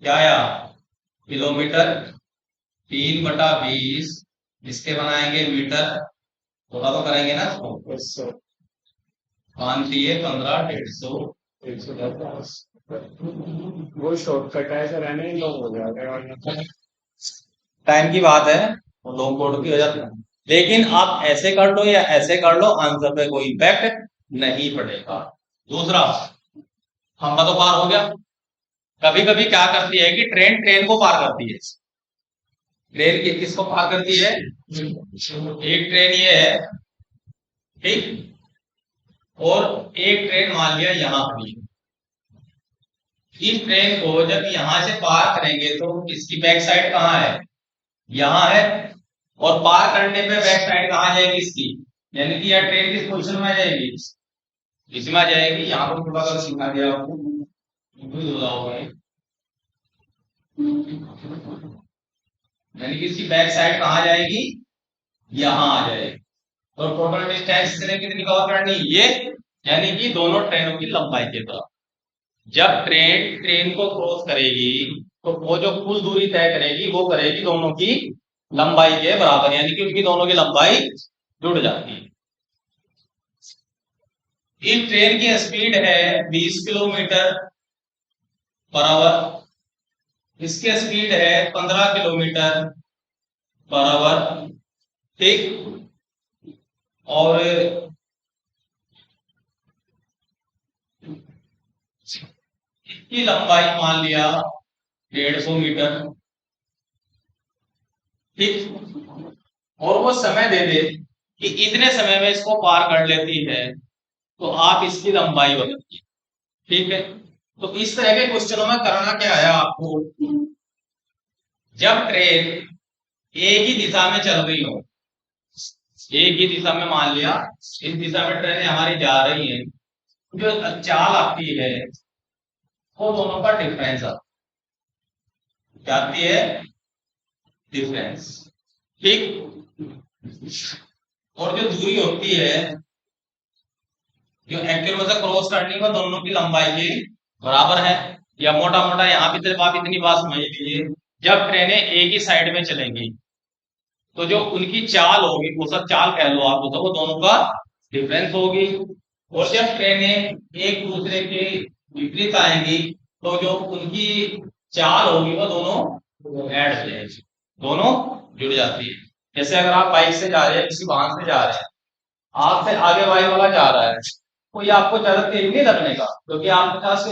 क्या आया? किलोमीटर। 3/20 इसके बनाएंगे मीटर, थोड़ा तो करेंगे ना इसको। 5 दिए 15, 150। वो शॉर्टकट है सर, है नहीं लॉन्ग हो जाएगा। टाइम की बात है, लॉन्ग बोर्ड की हो जाती है। लेकिन आप ऐसे कर लो या ऐसे कर लो, आंसर पे कोई इम्पैक्ट नहीं पड़ेगा। दूसरा, खंबा तो पार हो गया। कभी कभी क्या करती है कि ट्रेन को पार करती है। ट्रेन किसको पार करती है? एक ट्रेन ये है, ठीक, और एक ट्रेन मान लिया यहां खड़ी है। इस ट्रेन को जब यहां से पार करेंगे तो इसकी बैक साइड कहां है? यहां है। और पार करने पे बैक साइड कहां जाएगी इसकी? यानी कि यह ट्रेन किस पोजीशन में आ जाएगी? इसमें आ जाएगी। यहां पर थोड़ा सा सिखा दिया आपको, यानी कि इसकी बैक साइड कहां जाएगी? यहां आ जाएगी। और टोटल डिस्टेंस कितनी कवर करनी? ये यानी कि दोनों ट्रेनों की लंबाई के बराबर। जब ट्रेन ट्रेन को क्रॉस करेगी तो वो जो कुल दूरी तय करेगी वो करेगी दोनों की लंबाई के बराबर, यानी कि उनकी दोनों की लंबाई जुड़ जाती है। इस ट्रेन की स्पीड है 20 किलोमीटर पर आवर, इसकी स्पीड है 15 किलोमीटर पर आवर, ठीक। और इसकी लंबाई मान लिया 150 मीटर, ठीक। और वो समय दे दे कि इतने समय में इसको पार कर लेती है तो आप इसकी लंबाई बताइए, ठीक है। तो इस तरह के क्वेश्चनों में करना क्या है आपको, जब ट्रेन एक ही दिशा में चल रही हो, एक ही दिशा में मान लिया इस दिशा में ट्रेन हमारी जा रही है, जो चाल आती है वो दोनों का डिफरेंस आती है, डिफरेंस, ठीक। और जो दूरी होती है जो एक्चुअल में से क्रॉस करनी है दोनों की लंबाई के बराबर है। या मोटा मोटा यहाँ पे सिर्फ आप इतनी बात समझ लीजिए, जब ट्रेनें एक ही साइड में चलेंगी तो जो उनकी चाल होगी वो सब चाल कह लो आप, तो वो दोनों का डिफरेंस होगी। और जब ट्रेनें एक दूसरे के विपरीत आएंगी तो जो उनकी चाल होगी वो दोनों ऐड हो जाएगी, दोनों जुड़ जाती है। जैसे अगर आप बाइक से जा रहे हैं, किसी वाहन से जा रहे हैं, आपसे आगे बाइक वाला जा रहा है, कोई आपको ज्यादा तेज नहीं लगने का, क्योंकि आपके पास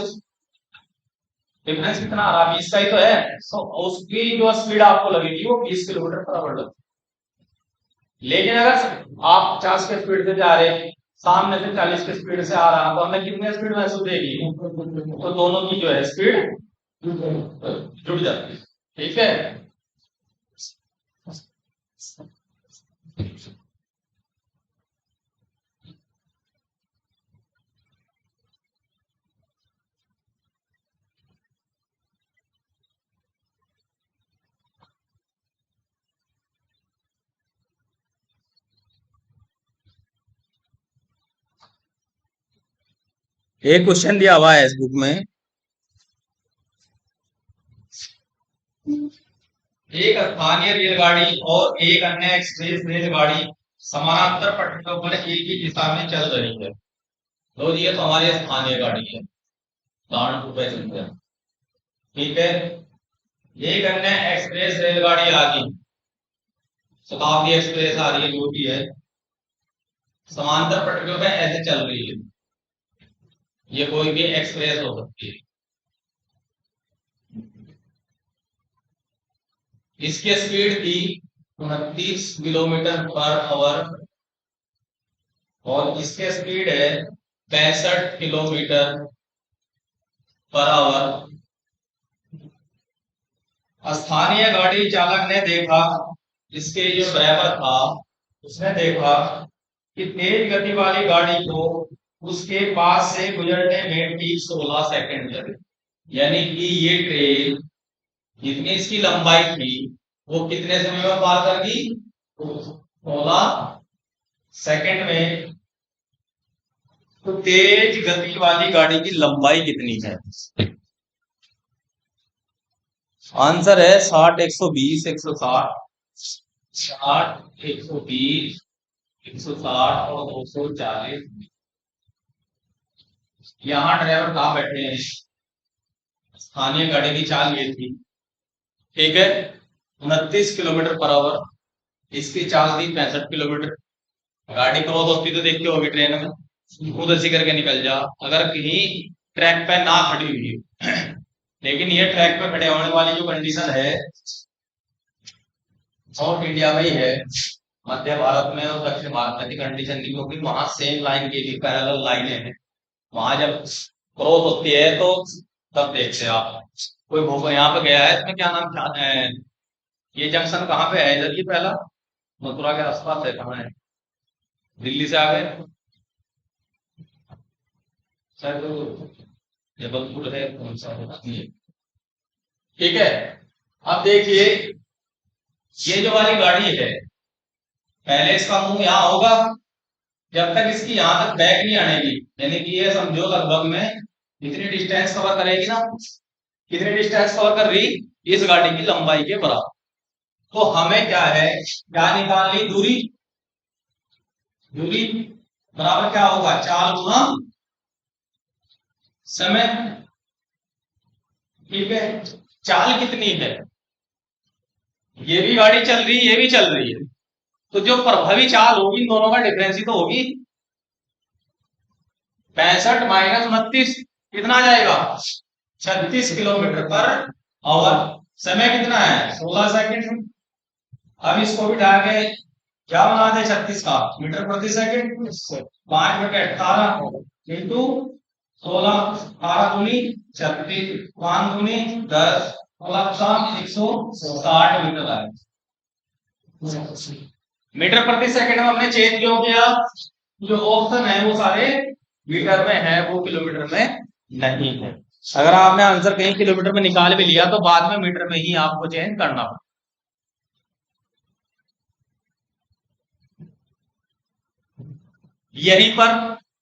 डिफरेंस कितना आ रहा है, 20 का ही तो है। तो उसकी जो स्पीड आपको लगेगी वो 20 किलोमीटर पर आवर लगेगी। लेकिन अगर आप 50 के स्पीड से जा रहे हैं, सामने से 40 के स्पीड से आ रहा है, तो हमें कितनी स्पीड महसूस देगी, तो दोनों की जो है स्पीड जुड़ जाती है, ठीक है। एक क्वेश्चन दिया हुआ है इस बुक में, एक स्थानीय रेलगाड़ी और एक अन्य एक्सप्रेस रेलगाड़ी समानांतर पटरियों पर एक ही दिशा में चल रही है। तो ये तो हमारी स्थानीय गाड़ी है, उदाहरण रूप में चलते हैं, ठीक है। एक अन्य एक्सप्रेस रेलगाड़ी आ गई, शताब्दी एक्सप्रेस आ रही है, जो भी है, समांतर पटरियों में ऐसे चल रही है, ये कोई भी एक्सप्रेस हो सकती है। इसकी स्पीड थी 29 किलोमीटर पर आवर और इसके स्पीड है 65 किलोमीटर पर आवर। स्थानीय गाड़ी चालक ने देखा, इसके जो ड्राइवर था उसने देखा कि तेज गति वाली गाड़ी को उसके पास से गुजरने में ठीक 16 सेकंड लगे, यानी कि ये ट्रेन जितनी इसकी लंबाई थी वो कितने समय में पार कर गई, 16 सेकंड में। तो तेज गति वाली गाड़ी की लंबाई कितनी है, आंसर है 60, 120, 160, 60, 120, 160 और 240। यहाँ ड्राइवर कहाँ बैठे हैं, स्थानीय गाड़ी की चाल ये थी, ठीक है, 29 किलोमीटर पर आवर, इसकी चाल थी 65 किलोमीटर। गाड़ी क्रॉस होती तो देखते होगी ट्रेन में, खुद ऐसी करके निकल जा, अगर कहीं ट्रैक पे ना खड़ी हुई लेकिन ये ट्रैक पे खड़े होने वाली जो कंडीशन है साउथ इंडिया में ही है, मध्य भारत में और दक्षिण भारत में की कंडीशन नहीं, क्योंकि वहां सेम लाइन की भी पैरेलल लाइनें हैं, वहां जब क्रॉस होती है तो तब देखते हैं आप। कोई भूख यहाँ पे गया है, इसमें क्या नाम क्या है, ये जंक्शन कहाँ पे है इधर, ये पहला मथुरा के आसपास है, कहाँ है, दिल्ली से आ गए शायद जबलपुर है, कौन सा है, ठीक है। अब देखिए ये जो वाली गाड़ी है, पहले इसका मुंह यहाँ होगा, जब तक इसकी यहां तक बैक नहीं आनेगी, यानी कि ये समझो लगभग में इतनी डिस्टेंस कवर करेगी ना, कितनी डिस्टेंस कवर कर रही, इस गाड़ी की लंबाई के बराबर। तो हमें क्या है, क्या निकालनी, दूरी। दूरी बराबर क्या होगा, 4 गुना समय। ठीक है, चाल कितनी है, ये भी गाड़ी चल रही है, ये भी चल रही है, तो जो प्रभावी चाल होगी इन दोनों का डिफरेंस ही तो होगी। 65 माइनस 29 कितना आ जाएगा, 36 किलोमीटर पर आवर। समय कितना है, 16 सेकंड। अब इसको बिठा के क्या बना दे, 36 का मीटर प्रति सेकंड, 5/18 इंटू 16, 18 दूनी 36, 5 दूनी 10, 160 मीटर आए। मीटर प्रति सेकंड में हमने चेंज क्यों किया, जो ऑप्शन है वो सारे मीटर में है, वो किलोमीटर में नहीं है। अगर आपने आंसर कहीं किलोमीटर में निकाल भी लिया तो बाद में मीटर में ही आपको चेंज करना पड़ेगा। यहीं पर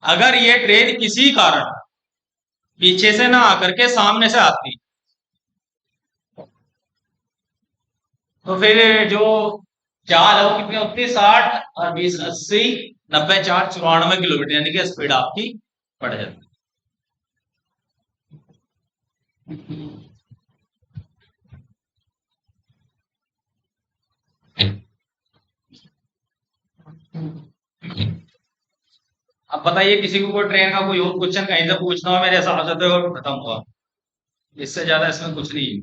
अगर ये ट्रेन किसी कारण पीछे से ना आकर के सामने से आती, तो फिर जो चाल है वो कितनी होती है, 60 और 20 80 90 4 94 किलोमीटर, यानी कि स्पीड आपकी बढ़ जाती। अब बताइए किसी को कोई ट्रेन का कोई और क्वेश्चन कहीं से पूछना हो मेरे हिसाब से तो खत्म हुआ, इससे ज्यादा इसमें कुछ नहीं है।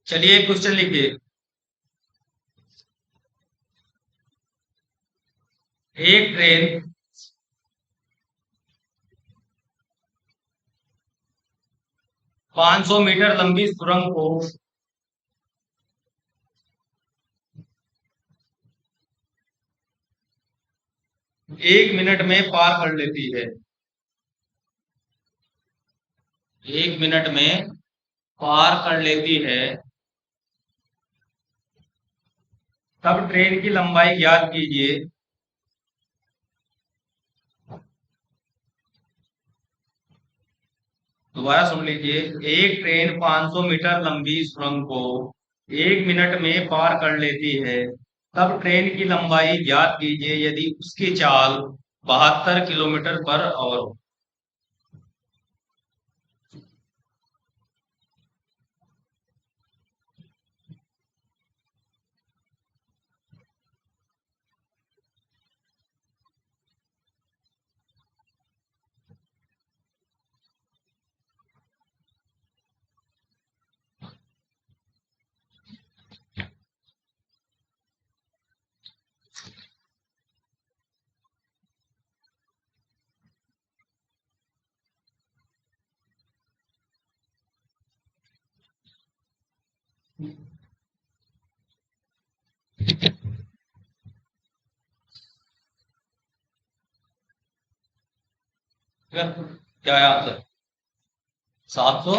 चलिए क्वेश्चन लिखिए, एक ट्रेन 500 मीटर लंबी सुरंग को 1 मिनट में पार कर लेती है। 1 मिनट में पार कर लेती है, तब ट्रेन की लंबाई ज्ञात कीजिए। दोबारा सुन लीजिए, एक ट्रेन 500 मीटर लंबी सुरंग को 1 मिनट में पार कर लेती है, तब ट्रेन की लंबाई ज्ञात कीजिए यदि उसकी चाल 72 किलोमीटर पर आवर हो। क्या है आंसर, 700।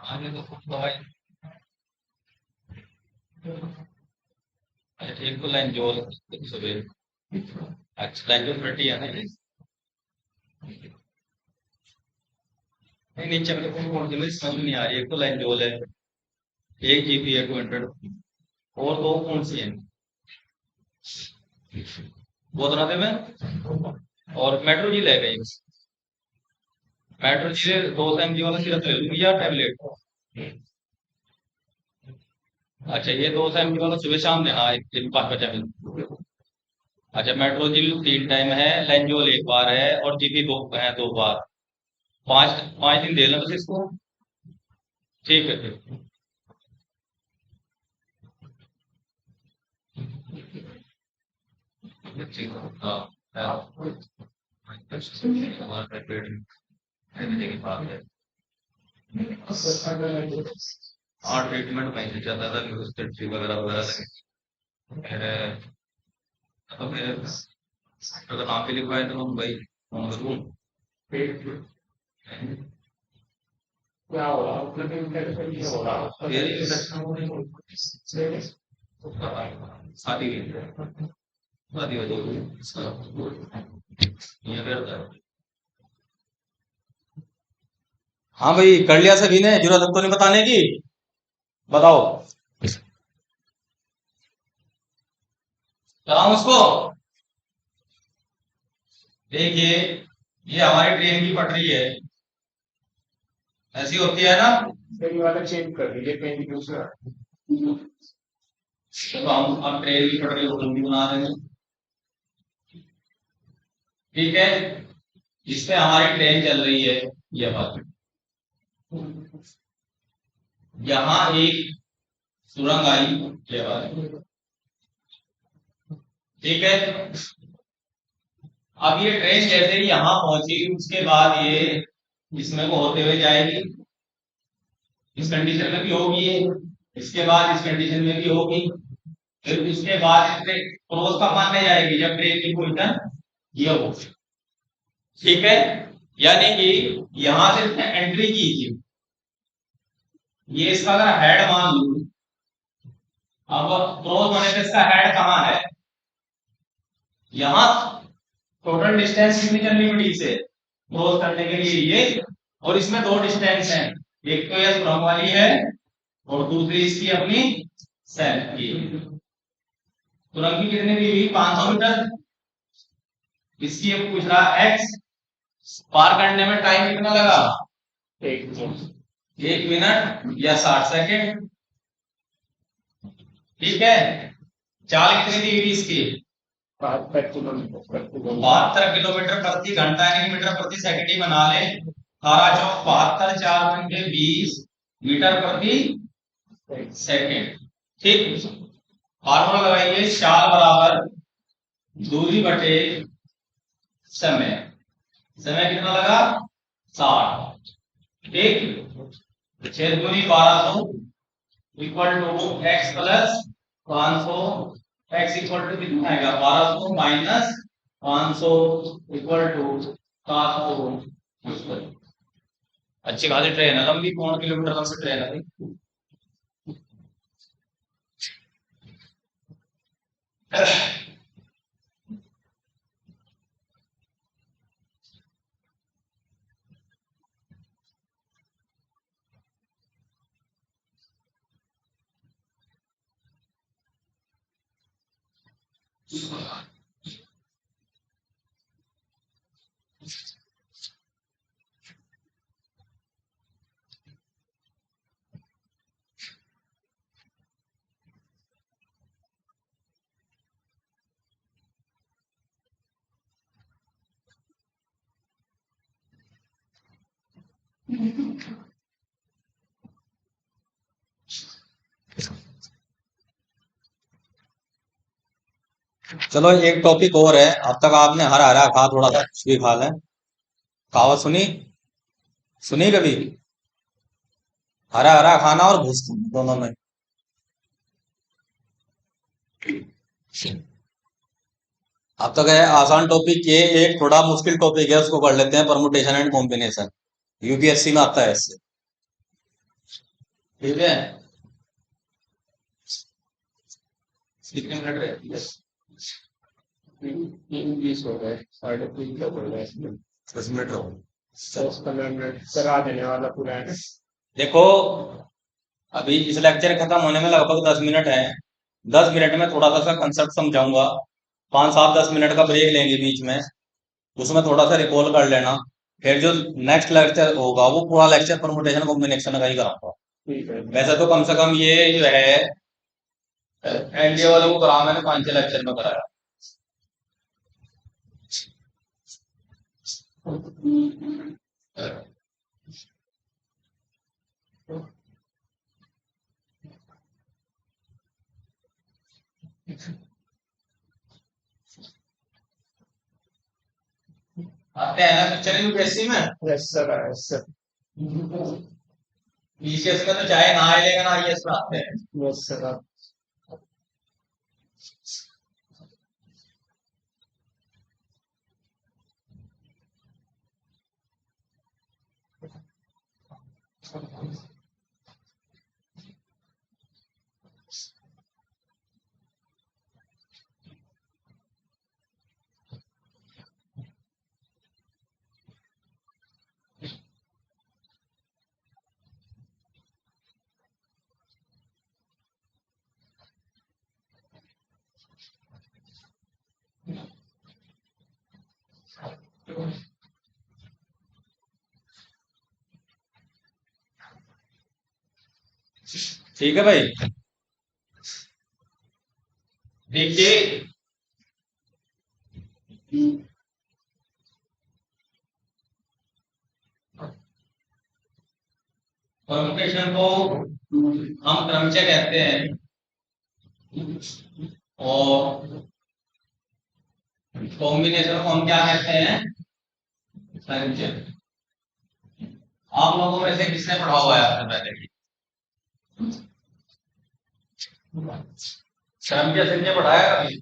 आगे तो खुद दवाई। अच्छा एक तो लाइन जो सुबह। अच्छा लाइन जो 30 है ना नहीं। नीचे मेरे को कौन सी मेरी समझ में नहीं आ रही। एक तो लाइन जोल है, एक जीबी है 200, और दो कौन सी है वो बता दे मैं। और मेट्रो जी ले गई। मेट्रो जी 200 mg वाला सिरप ले लूंगी या टैबलेट। अच्छा ये 200 mg वाला सुबह शाम में, हाँ एक दिन 5 बजे। अच्छा मेट्रोजिल 3 टाइम है, लेंजोल एक बार है, और जीपी दो है 2 बार। 5 5 दिन दे लें बस इसको। ठीक है फिर। ठीक है हाँ हाँ। हमारा पेट रहने की बात है। और ट्रीटमेंट कहीं से चलता था कि उसके ट्री वगैरह वगैरह लगे। अब अगर नाम भी लिखवाए तो हम भाई फोन करूँ। क्या हो रहा मतलब इंटरेक्शन ये हो रहा फिर इंडक्शन हो रही शादी शादी हो जाएगी ये करता है। हाँ भाई कर लिया सभी ने, जरूरत तो नहीं बताने की। बताओ चलाऊं उसको। देखिए ये हमारी ट्रेन की पटरी है, ऐसी होती है ना। पेन वाला चेंज कर दीजिए, पेन दूसरा। तो हम अब ट्रेन की पटरी को लंबी बना रहे हैं। ठीक है, इस पे हमारी ट्रेन चल रही है। ये बात यहाँ एक सुरंग आई, ये बात ठीक है। अब ये ट्रेन जैसे ही यहाँ पहुंचेगी उसके बाद ये इसमें को होते हुए जाएगी, इस कंडीशन में भी होगी ये, इसके बाद इस कंडीशन में भी होगी, फिर उसके बाद क्रॉस का मानने जाएगी जब ट्रेन की पोजीशन ये हो। ठीक है, यानी कि यहां से इसने एंट्री की थी, ये इसका अगर हेड मान लू। अब क्रॉस होने पे इसका हेड कहाँ है, यहां। टोटल डिस्टेंस कितनी चलनी पड़ी इसे क्रॉस करने के लिए ये, और इसमें दो डिस्टेंस हैं, एक तो ये सुरंग वाली है और दूसरी इसकी अपनी सेल्फ की। सुरंग की कितनी दी हुई 500 मीटर, इसकी ये पूछ रहा एक्स, पार करने में टाइम कितना लगा, 1 मिनट या 60 सेकेंड। ठीक है, चाल कितनी दी हुई इसकी 72 किलोमीटर प्रति घंटा यानी मीटर प्रति सेकंड ही बना ले। 18 चौक 72 4 घंटे 20 मीटर प्रति सेकंड। ठीक, फार्मूला लगाइए, चाल बराबर दूरी बटे समय। समय कितना लगा 60। ठीक, 6 दूरी 1200 equal to X plus 500। X equal to कितना आएगा 1200 माइनस 500 इक्वल टू 700। अच्छी खासी ट्रेन है, लंबी, 1 किलोमीटर लंबी ट्रेन है भाई। चलो एक टॉपिक और है, अब तक आपने हरा हरा खा, थोड़ा सा कुछ भी खा लें। कहावत सुनी, सुनी कभी, हरा हरा खाना और घुस खाना दोनों में। अब तक है आसान टॉपिक, ये एक थोड़ा मुश्किल टॉपिक है, उसको कर लेते हैं, परमुटेशन एंड कॉम्बिनेशन। यूपीएससी में आता है इससे। ठीक है, कितने मिनट रहे, 3:20 हो गए, 3:30 हो गए, 10 मिनट हो। 10-15 मिनट करा देने वाला पूरा है। देखो अभी इस लेक्चर खत्म होने में लगभग 10 मिनट है। 10 मिनट में थोड़ा सा कंसेप्ट समझाऊंगा, 5-7-10 मिनट का ब्रेक लेंगे बीच में, उसमें थोड़ा सा रिकॉल कर लेना। फिर जो नेक्स्ट लेक्चर होगा वो पूरा लेक्चर परमुटेशन कॉम्बिनेशन का ही कराऊंगा। ठीक है, वैसे तो कम से कम ये जो है एनडीए वालों को करा मैंने 5-6 लेक्चर में कराया। आते हैं ना पिक्चर यूपीएससी में। Yes sir, yes sir, BCS में तो चाहे ना आए लेकिन आईएएस में आते हैं। Yes sir. ठीक है भाई, देखिए परमुटेशन को हम क्रमचय कहते हैं और कॉम्बिनेशन को हम क्या कहते हैं, संचय। आप लोगों में से किसने पढ़ा हुआ है आपसे पहले, क्रमचय संचय पढ़ाया कभी,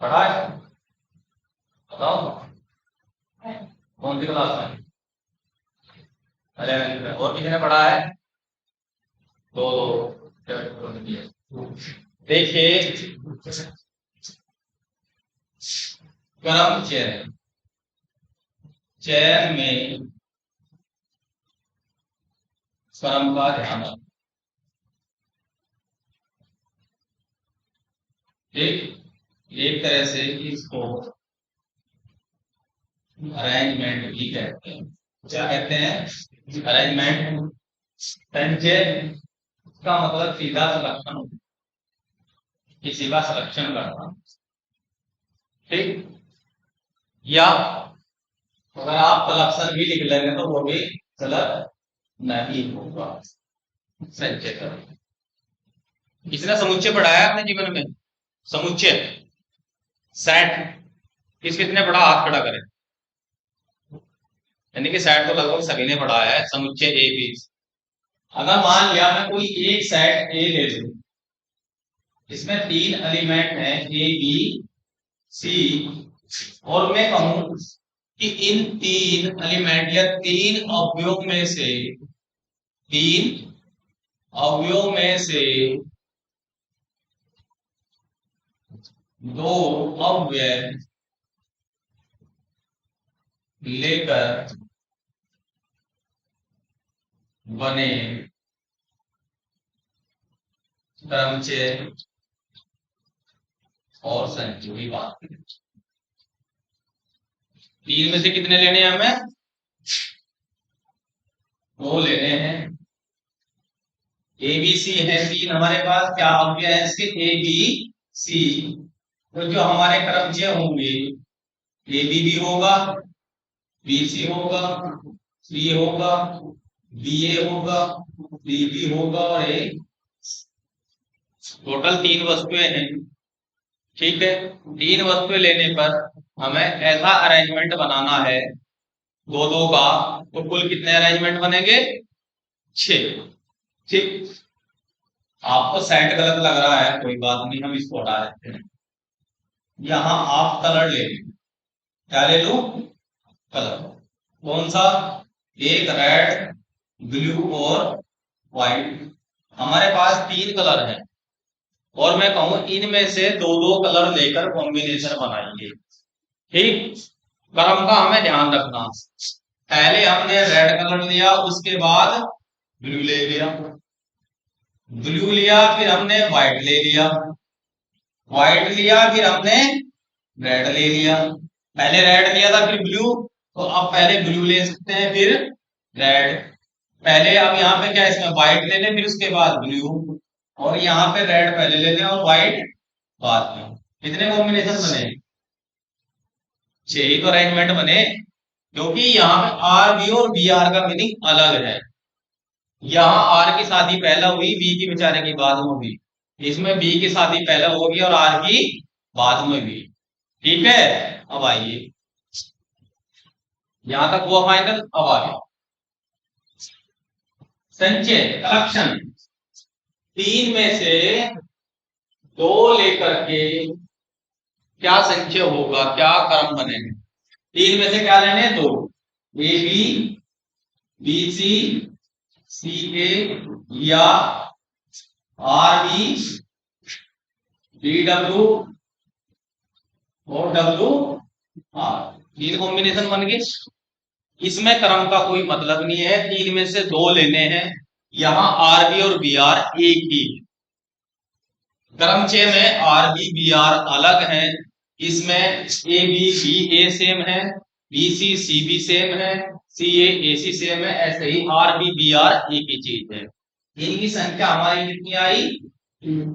पढ़ा है, बताओ कौन सी क्लास में, 11th में। और किसी ने पढ़ा है, तो देखिए क्रमचय, चय में क्रम का ध्यान रखना। ठीक, एक तरह से इसको अरेंजमेंट भी कहते हैं। क्या कहते हैं? अरेंजमेंट। संचय का मतलब सीधा सलक्षण, किसी का सलक्षण करना। ठीक, या अगर आप सलक्षण भी लिख लेंगे तो वो भी गलत नहीं होगा। संचय करना, इसने समुच्चय पढ़ाया अपने जीवन में। समुच्चय, सेट, कितने पढ़ा? हाथ खड़ा करें। यानी कि सेट तो लगभग सभी ने पढ़ाया है। समुच्चय ए बी। अगर मान लिया मैं कोई एक सेट ए ले लूं, इसमें 3 एलिमेंट हैं ए बी सी, और मैं कहूं कि इन 3 एलिमेंट या 3 अवयवों में से 2 अवयव लेकर बने क्रमचय और संचय की बात करें। 3 में से कितने लेने हैं हमें? 2 लेने हैं। ए बी सी है 3 हमारे पास। क्या अवयव है इसके? A B C. तो जो हमारे क्रमचय होंगे, ए बी भी होगा, बी सी होगा, सी होगा, बी ए होगा, बी बी होगा, और ए। टोटल 3 वस्तुएं हैं। ठीक है, 3 वस्तुएं लेने पर हमें ऐसा अरेंजमेंट बनाना है 2-2 का, तो कुल कितने अरेंजमेंट बनेंगे? 6। ठीक, आपको सेट गलत लग रहा है, कोई बात नहीं, हम इसको हटा देते हैं। यहां आप कलर ले लें। क्या ले लो? कलर। कौन सा? एक रेड, ब्लू और व्हाइट। हमारे पास 3 कलर हैं, और मैं कहूं इनमें से 2-2 कलर लेकर कॉम्बिनेशन बनाएंगे। ठीक, क्रम का हमें ध्यान रखना। पहले हमने रेड कलर लिया, उसके बाद ब्लू ले लिया, ब्लू लिया, फिर हमने व्हाइट ले लिया, व्हाइट लिया, फिर हमने रेड ले लिया। पहले रेड लिया था फिर ब्लू, तो अब पहले ब्लू ले सकते हैं फिर रेड। पहले अब यहाँ पे क्या, इसमें व्हाइट ले लें, फिर उसके बाद ब्लू, और यहाँ पे रेड पहले ले लें और व्हाइट बाद में। कितने कॉम्बिनेशन बने? 6 ही तो अरेंजमेंट बने, क्योंकि यहाँ पे आर बी और बी आर का मीनिंग अलग है। यहाँ आर की शादी पहला हुई, बी की बेचारे की बाद में हुई। इसमें बी की शादी पहले होगी और आर की बाद में हुई। ठीक है, अब आइए, यहां तक हुआ फाइनल। अब आगे संचय, कलेक्शन। 3 में से 2 लेकर के क्या संचय होगा, क्या क्रम बनेगा? 3 में से क्या लेने? 2। ए बी, बी सी, सी ए, या आर बी, बी डब्ल्यू और डब्ल्यू आर। 3 कॉम्बिनेशन बन गए। इसमें क्रम का कोई मतलब नहीं है, 3 में से 2 लेने हैं। यहां आर बी और बी आर एक ही। क्रमचय में आर बी बी आर अलग है। इसमें A B B A same है, B C C B same है, सी ए सी सेम है। ऐसे ही आर बी बी आर एक ही चीज है। इनकी संख्या हमारी कितनी आई?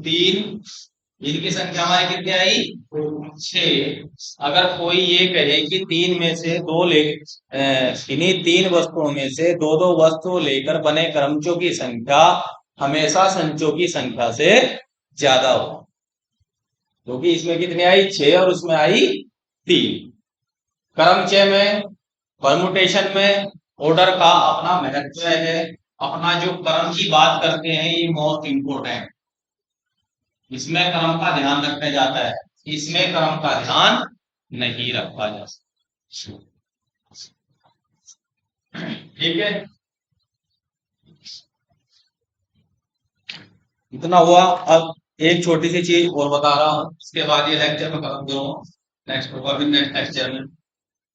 3। इनकी संख्या हमारी कितनी आई? 6। अगर कोई ये कहे कि 3 में से 2 ले, इन्हीं 3 वस्तुओं में से 2-2 वस्तु लेकर बने क्रमचों की संख्या हमेशा संचयों की संख्या से ज्यादा हो, क्योंकि इसमें कितनी आई? 6 और उसमें आई 3। क्रमचय में, परमुटेशन में ऑर्डर का अपना महत्व है। अपना जो क्रम की बात करते हैं ये मोस्ट इंपोर्टेंट। इसमें क्रम का ध्यान रखा जाता है, इसमें क्रम का ध्यान नहीं रखा जा सकता। ठीक है, इतना हुआ। अब एक छोटी सी चीज और बता रहा हूं, उसके बाद ये लेक्चर में खत्म करूंगा। नेक्स्ट होगा फिर नेक्स्ट लेक्चर में।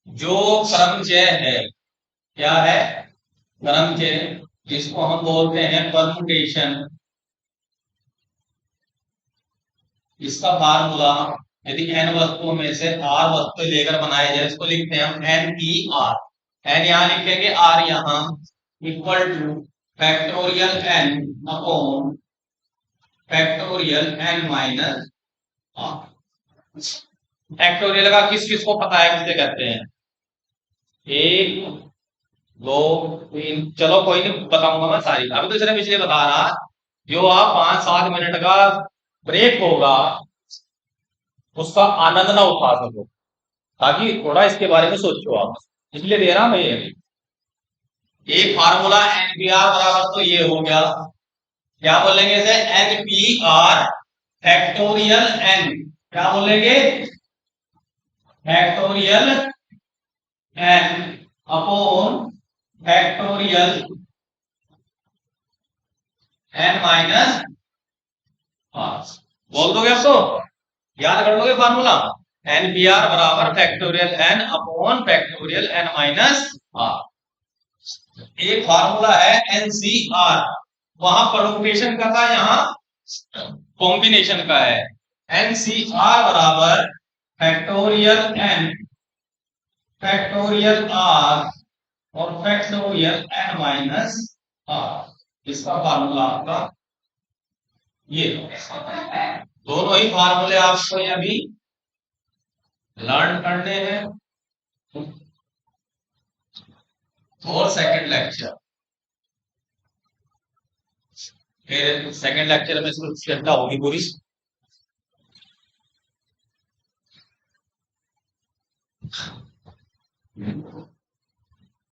जो क्रमचय है, क्या है? क्रमचय जिसको हम बोलते हैं परमुटेशन। इसका फार्मूला यदि n वस्तुओं में से r वस्तु लेकर बनाया जाए, इसको लिखते हैं हम n p r। n यहां लिखेंगे, r यहां, equal two factorial n upon factorial n minus r। Factorial का किस किस को पता है, किसे कहते हैं? एक, दो, तीन, चलो कोई नहीं, बताऊंगा मैं सारी। अभी तो सिर्फ इसलिए बता रहा, जो आप 5-7 मिनट का ब्रेक होगा उसका आनंद ना उठा सको, ताकि थोड़ा इसके बारे में सोचो आप, इसलिए दे रहा मैं ये। एक फार्मूला एनपीआर बराबर तो ये हो गया, क्या बोलेंगे इसे? एनपीआर फैक्टोरियल एन, क्या बोलेंगे? Factorial N upon factorial N minus R. बोल दोगे अब तो? याद कर लोगे फार्मूला? एनपीआर बराबर factorial N upon factorial N minus R. एक फार्मूला है एनसीआर, वहां परमुटेशन का था, यहाँ कॉम्बिनेशन का है। एनसीआर बराबर फैक्टोरियल एन फैक्टोरियल आर और फैक्टोरियल एन माइनस आर। इसका फार्मूला आपका ये। दोनों ही फार्मूले आपको अभी लर्न करने हैं और सेकंड लेक्चर, फिर सेकंड लेक्चर में इसको चर्चा होगी पूरी।